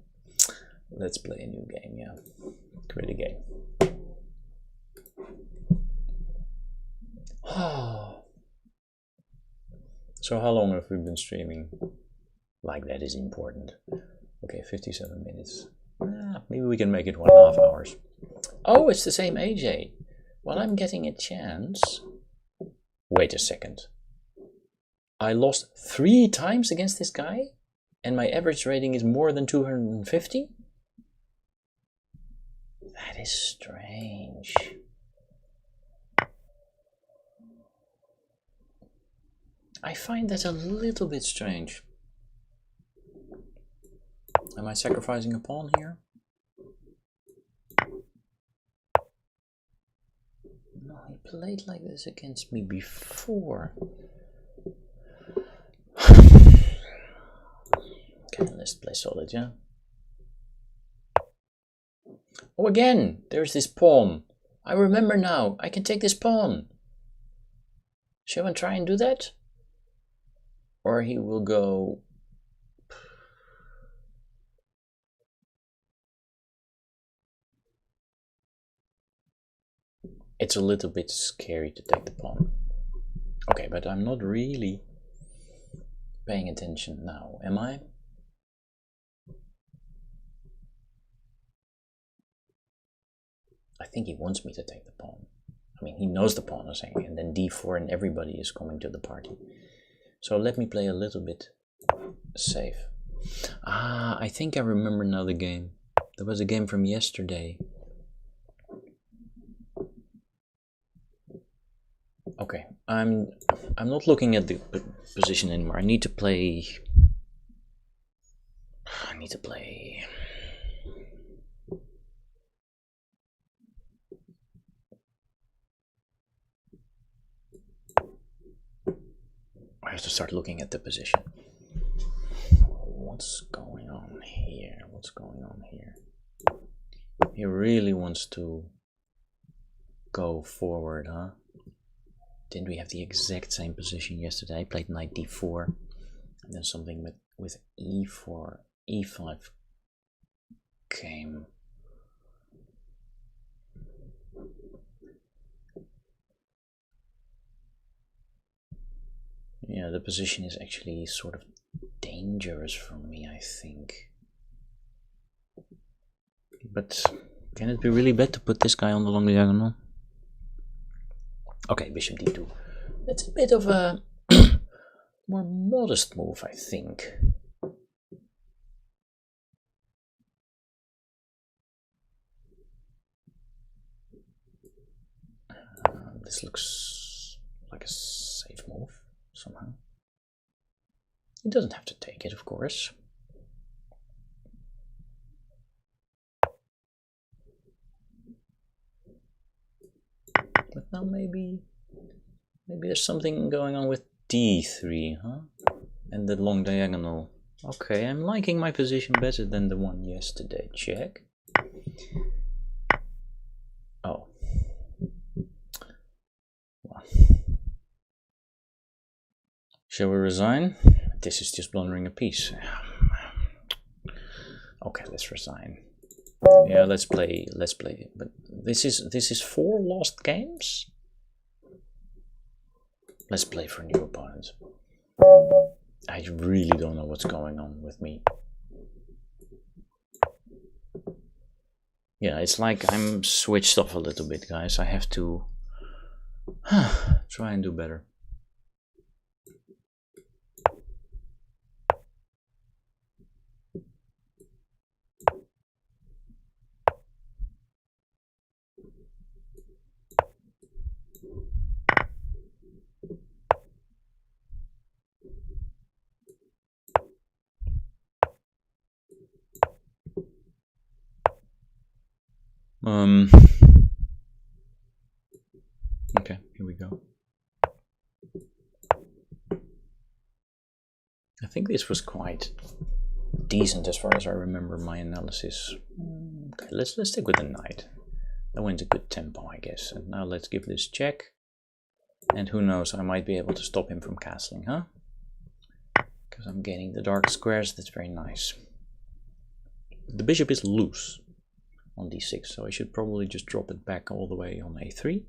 Let's play a new game, yeah. Create a game. So how long have we been streaming? Like that is important. Okay, 57 minutes. Maybe we can make it 1.5 hours. Oh, it's the same AJ. Well, I'm getting a chance. Wait a second. I lost 3 times against this guy? And my average rating is more than 250? That is strange. I find that a little bit strange. Am I sacrificing a pawn here? No, he played like this against me before. Okay, let's play solid, yeah? Oh, again, there's this pawn. I remember now, I can take this pawn. Shall I try and do that? Or he will go... It's a little bit scary to take the pawn. Okay, but I'm not really paying attention now, am I? I think he wants me to take the pawn. I mean, he knows the pawn is hanging, and then d4 and everybody is coming to the party. So let me play a little bit safe. Ah, I think I remember now the game. There was a game from yesterday. Okay, I'm not looking at the position anymore. I need to play. I have to start looking at the position. What's going on here? What's going on here? He really wants to go forward, huh? Didn't we have the exact same position yesterday? I played knight d4, and then something with e4, e5 came. Yeah, the position is actually sort of dangerous for me, I think. But can it be really bad to put this guy on the long diagonal? Okay, bishop d2. That's a bit of a more modest move, I think. This looks like a safe move somehow. He doesn't have to take it, of course. But now maybe there's something going on with d3, huh? And the long diagonal. Okay, I'm liking my position better than the one yesterday. Check. Oh. Well. Shall we resign? This is just blundering a piece. Okay, let's resign. Yeah, let's play. But this is 4 lost games. Let's play for new opponents. I really don't know what's going on with me. Yeah, it's like I'm switched off a little bit, guys. I have to try and do better. Okay, here we go. I think this was quite decent as far as I remember my analysis. Okay, let's stick with the knight. That went a good tempo, I guess. And now let's give this check. And who knows, I might be able to stop him from castling, huh? Because I'm gaining the dark squares, that's very nice. The bishop is loose on d6, so I should probably just drop it back all the way on a3.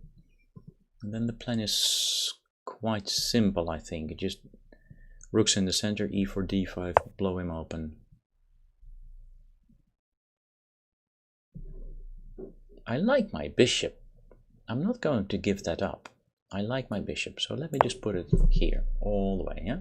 And then the plan is quite simple, I think. It just rooks in the center, e4, d5, blow him open. I like my bishop. I'm not going to give that up. I like my bishop, so let me just put it here, all the way, yeah?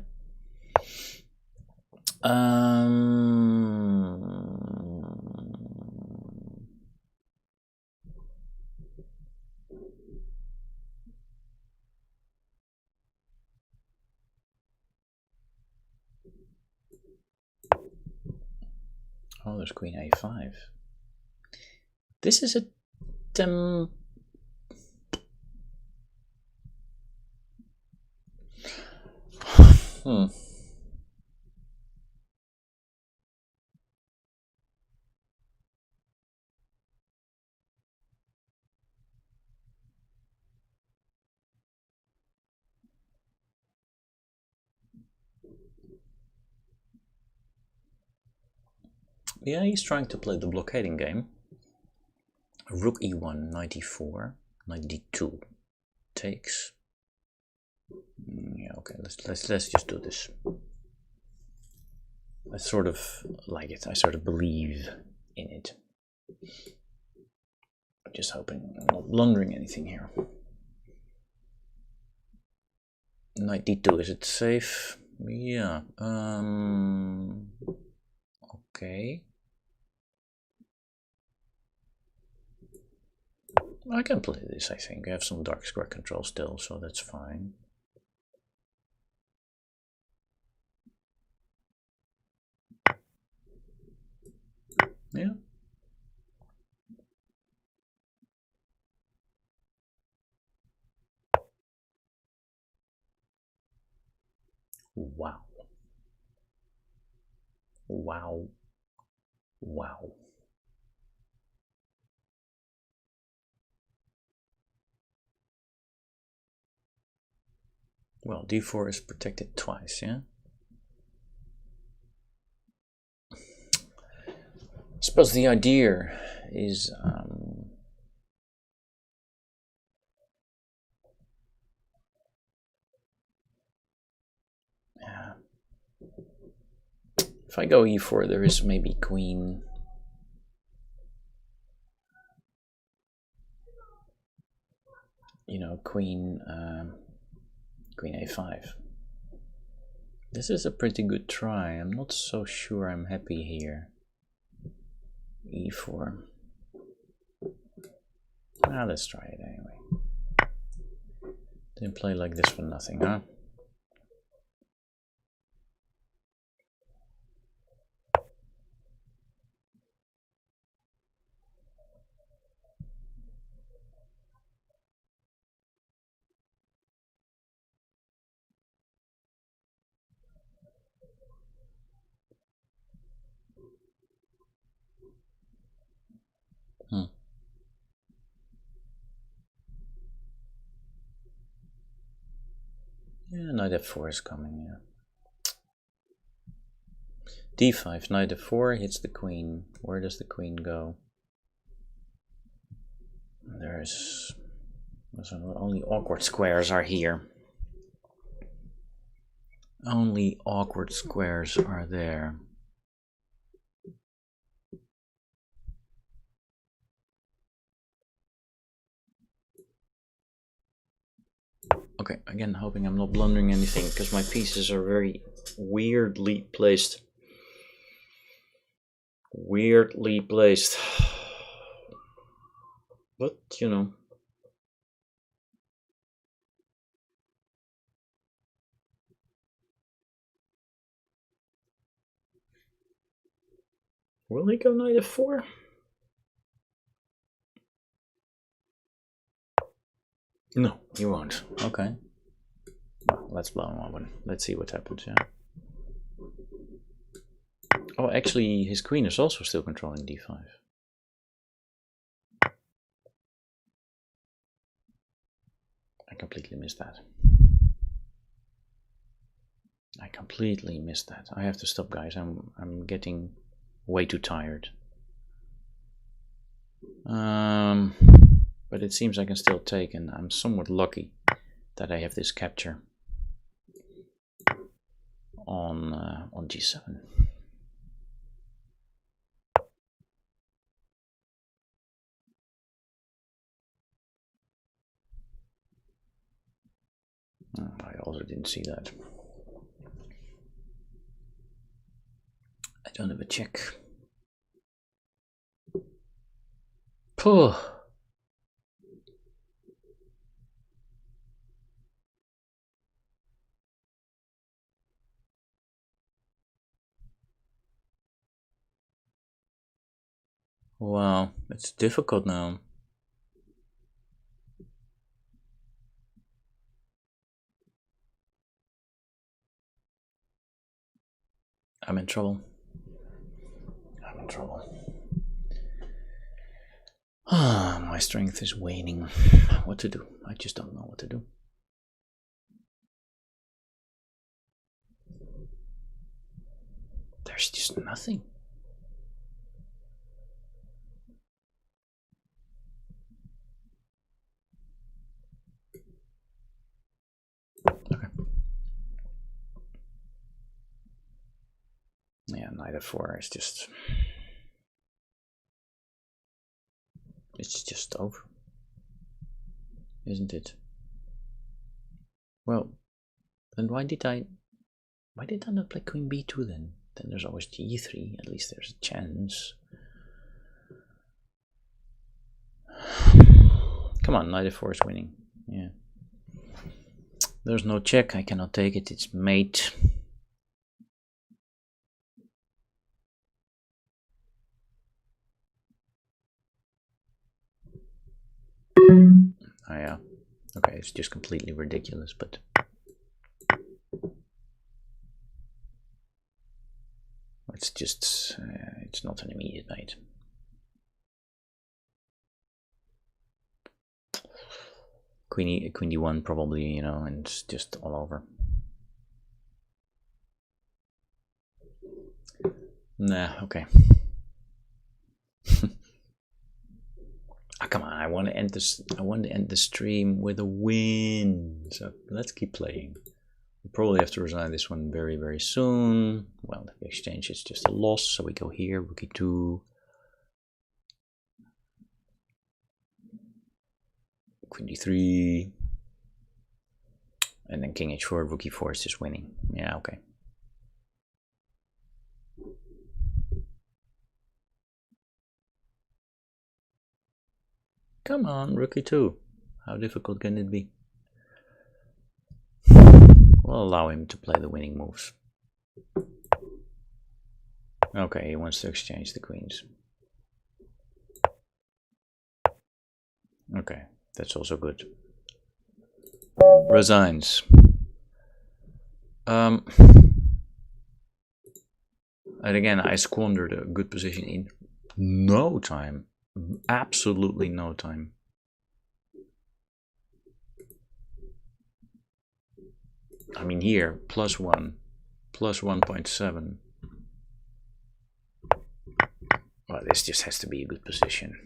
Oh, there's queen a5. This is a Yeah, he's trying to play the blockading game. Rook e1, knight e4, knight d2 takes. Yeah, okay, let's just do this. I sort of like it. I sort of believe in it. I'm just hoping I'm not blundering anything here. Knight d2, is it safe? Yeah. Okay. I can play this, I think. I have some dark square control still, so that's fine. Yeah. Wow. Wow. Wow. Well, d4 is protected twice, yeah? I suppose the idea is If I go e4, there is maybe queen. You know, queen a5. This is a pretty good try. I'm not so sure I'm happy here. e4. Ah, let's try it anyway. Didn't play like this for nothing, huh? Yeah, knight f4 is coming, yeah. d5, knight f4 hits the queen. Where does the queen go? There's only awkward squares are here. Only awkward squares are there. Okay, again, hoping I'm not blundering anything, because my pieces are very weirdly placed. Weirdly placed. But, you know. Will he go knight f4? No, he won't. Okay. Well, let's blow him open. Let's see what happens, yeah. Oh, actually, his queen is also still controlling d5. I completely missed that. I completely missed that. I have to stop, guys. I'm getting way too tired. But it seems I can still take, and I'm somewhat lucky that I have this capture on g7. Oh, I also didn't see that. I don't have a check. Puh. Wow, it's difficult now. I'm in trouble. I'm in trouble. Ah, my strength is waning. What to do? I just don't know what to do. There's just nothing. Okay. Yeah, knight f4 is just... It's just over. Isn't it? Well, then why did I not play queen b2 then? Then there's always g3, at least there's a chance. Come on, knight f4 is winning. Yeah. There's no check, I cannot take it, it's mate. Oh yeah. Okay, it's just completely ridiculous, but... It's just, it's not an immediate mate. Queen d1 probably, you know, and it's just all over. Nah, okay. Oh, come on, I want to end this. I want to end the stream with a win. So let's keep playing. Probably have to resign this one very, very soon. Well, if we exchange, it's just a loss. So we go here, rookie 2. Queen d3. And then king h4, rookie 4 is just winning. Yeah, okay. Come on, rookie 2. How difficult can it be? We'll allow him to play the winning moves. Okay, he wants to exchange the queens. Okay, that's also good. Resigns. And again, I squandered a good position in no time. Absolutely no time. I mean here, +1, +1.7. Well, this just has to be a good position.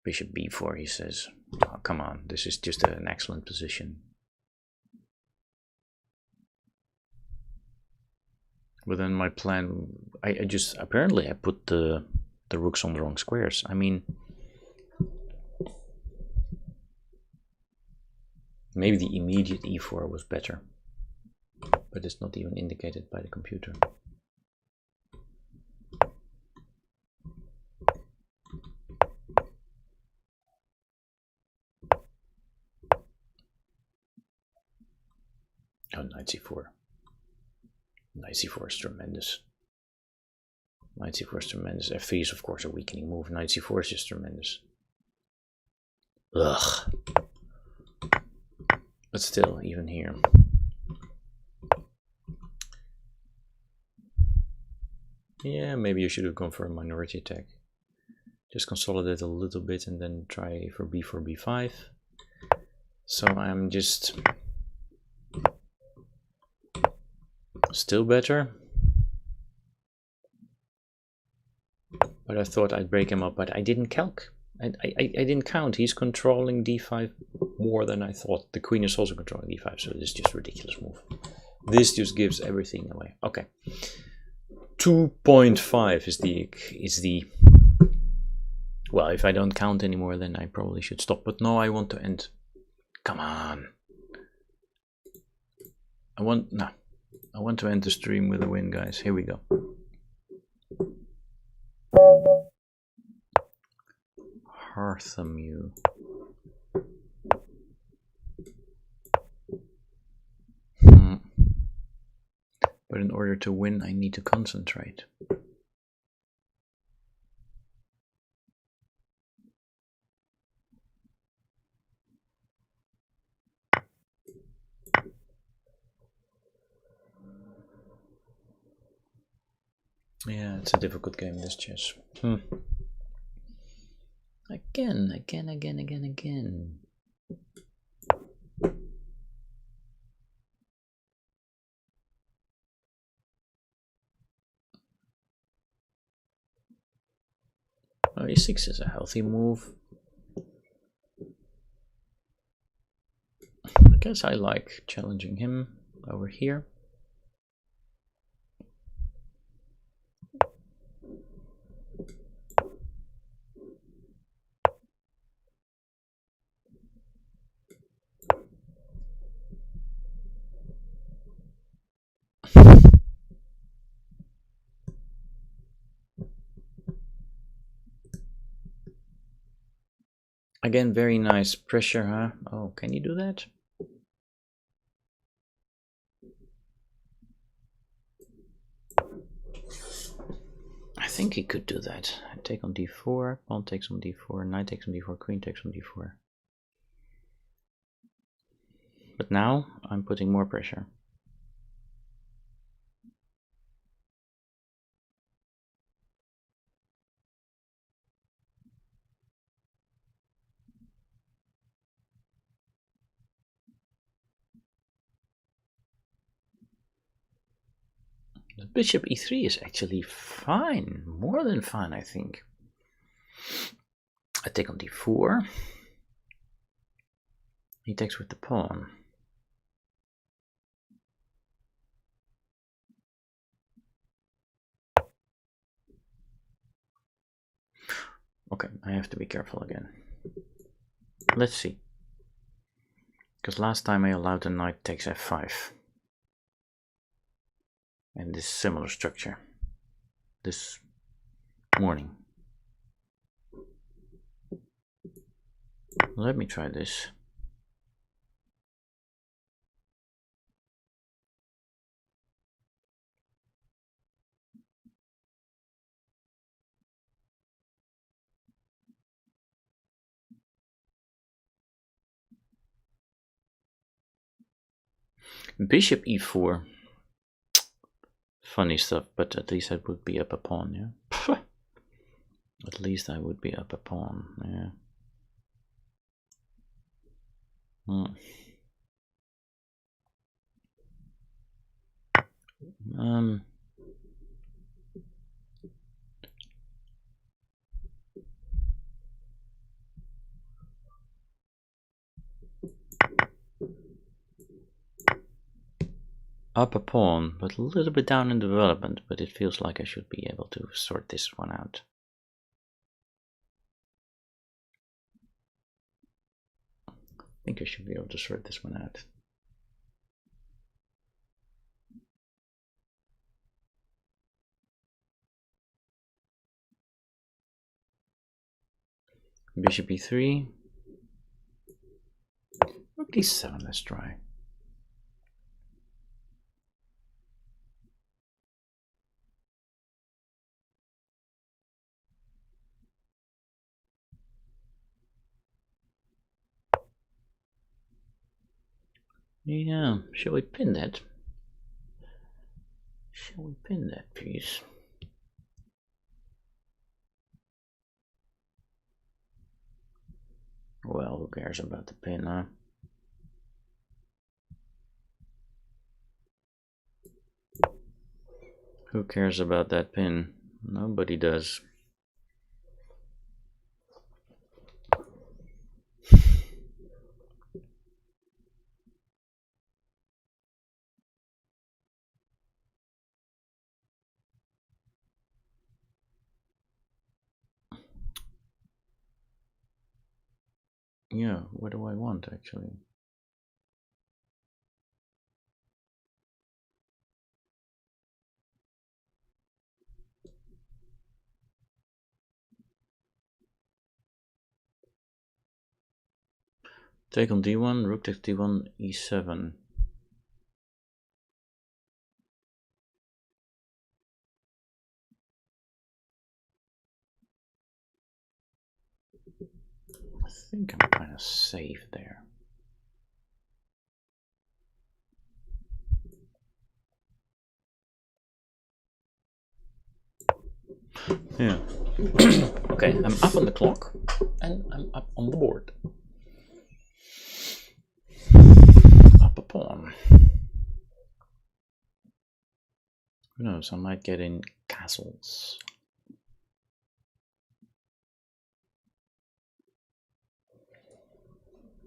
Bishop b4, he says. Oh, come on, this is just an excellent position. But then my plan, I just, apparently I put the rooks on the wrong squares. I mean, maybe the immediate e4 was better, but it's not even indicated by the computer. Oh, knight c4. Knight c4 is tremendous. Knight c4 is tremendous. f3 is of course a weakening move. Knight c4 is just tremendous. Ugh. But still, even here. Yeah, maybe you should have gone for a minority attack. Just consolidate a little bit and then try for b4, b5. So I'm just still better. But I thought I'd break him up, but I didn't calc. I didn't count. He's controlling d5 more than I thought. The queen is also controlling d5, so this is just a ridiculous move. This just gives everything away. Okay. 2.5 is the well, if I don't count anymore, then I probably should stop. But no, I want to end. Come on. I want to end the stream with a win, guys. Here we go. Harthamu. But in order to win, I need to concentrate. Yeah, it's a difficult game, this chess. Again. Oh, e6 is a healthy move. I guess I like challenging him over here. Again, very nice pressure, huh? Oh, can you do that? I think he could do that. Take on d4, pawn takes on d4, knight takes on d4, queen takes on d4. But now I'm putting more pressure. The bishop e3 is actually fine, more than fine, I think. I take on d4. He takes with the pawn. Okay, I have to be careful again. Let's see. Because last time I allowed the knight takes f5. And this similar structure. This morning. Let me try this. Bishop e4. Funny stuff, but at least I would be up a pawn, yeah? At least I would be up a pawn, yeah. Up a pawn, but a little bit down in development, but it feels like I should be able to sort this one out. I think I should be able to sort this one out. Bishop e3. Rook d7, let's try. Yeah, shall we pin that? Shall we pin that piece? Well, who cares about the pin, huh? Who cares about that pin? Nobody does. Yeah, what do I want actually? Take on d1, rook takes d1, e7. I think I'm kind of safe there. Yeah. Okay, I'm up on the clock and I'm up on the board. Up a pawn. Who knows, I might get in castles.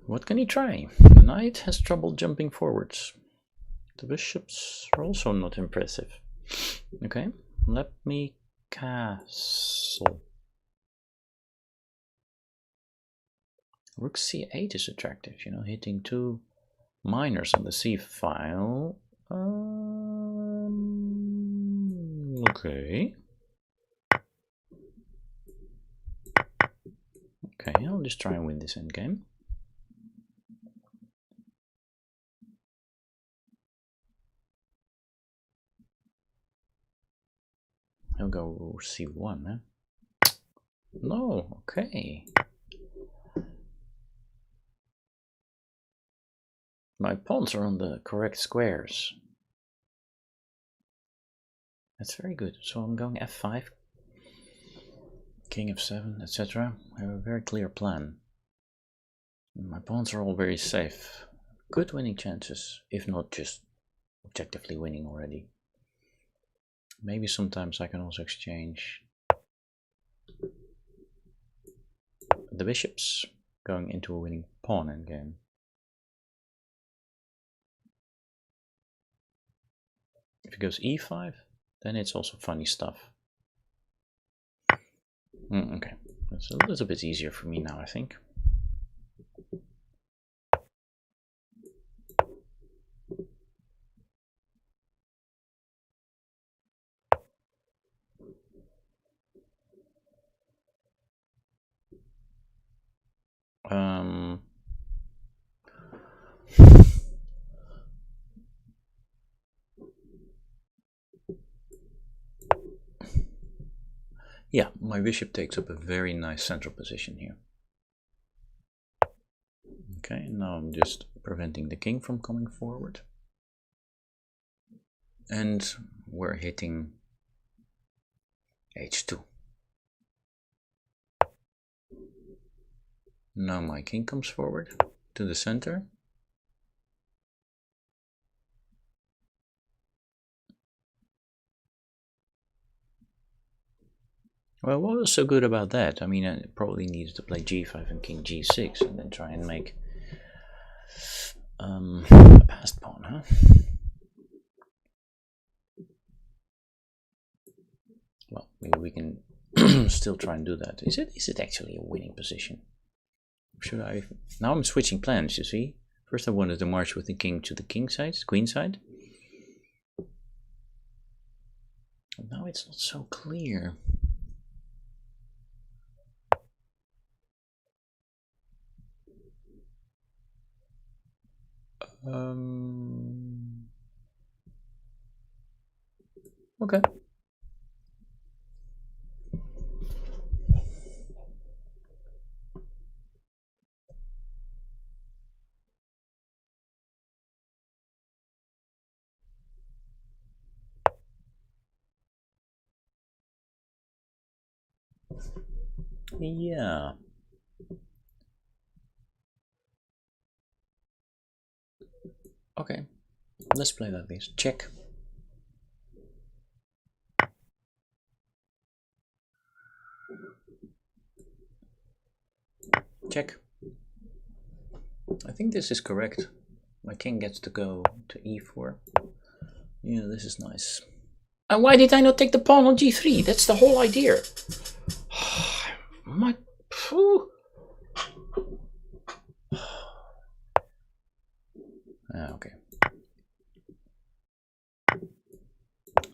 What can he try? The knight has trouble jumping forwards. The bishops are also not impressive. Okay, let me castle. Rook c8 is attractive, you know, hitting two minors on the c file. Okay. Okay, I'll just try and win this endgame. I'll go c1, eh? No, okay. My pawns are on the correct squares. That's very good. So I'm going f5, king f7, etc. I have a very clear plan. My pawns are all very safe. Good winning chances, if not just objectively winning already. Maybe sometimes I can also exchange the bishops, going into a winning pawn endgame. If it goes e5, then it's also funny stuff. Okay. It's a little bit easier for me now, I think. Yeah, my bishop takes up a very nice central position here. Okay, now I'm just preventing the king from coming forward. And we're hitting h2. Now my king comes forward to the center. Well, what was so good about that? I mean, I probably needed to play g5 and king g6 and then try and make a passed pawn, huh? Well, maybe we can still try and do that. Is it actually a winning position? Should I? Now I'm switching plans, you see. First I wanted to march with the king to the king side, queen side. But now it's not so clear. Okay. Yeah. Okay. Let's play like this. Check. Check. I think this is correct. My king gets to go to e4. Yeah, this is nice. And why did I not take the pawn on g3? That's the whole idea. My... okay.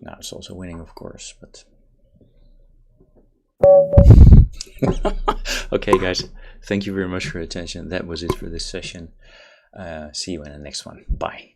Now it's also winning, of course, but... Okay, guys. Thank you very much for your attention. That was it for this session. See you in the next one. Bye.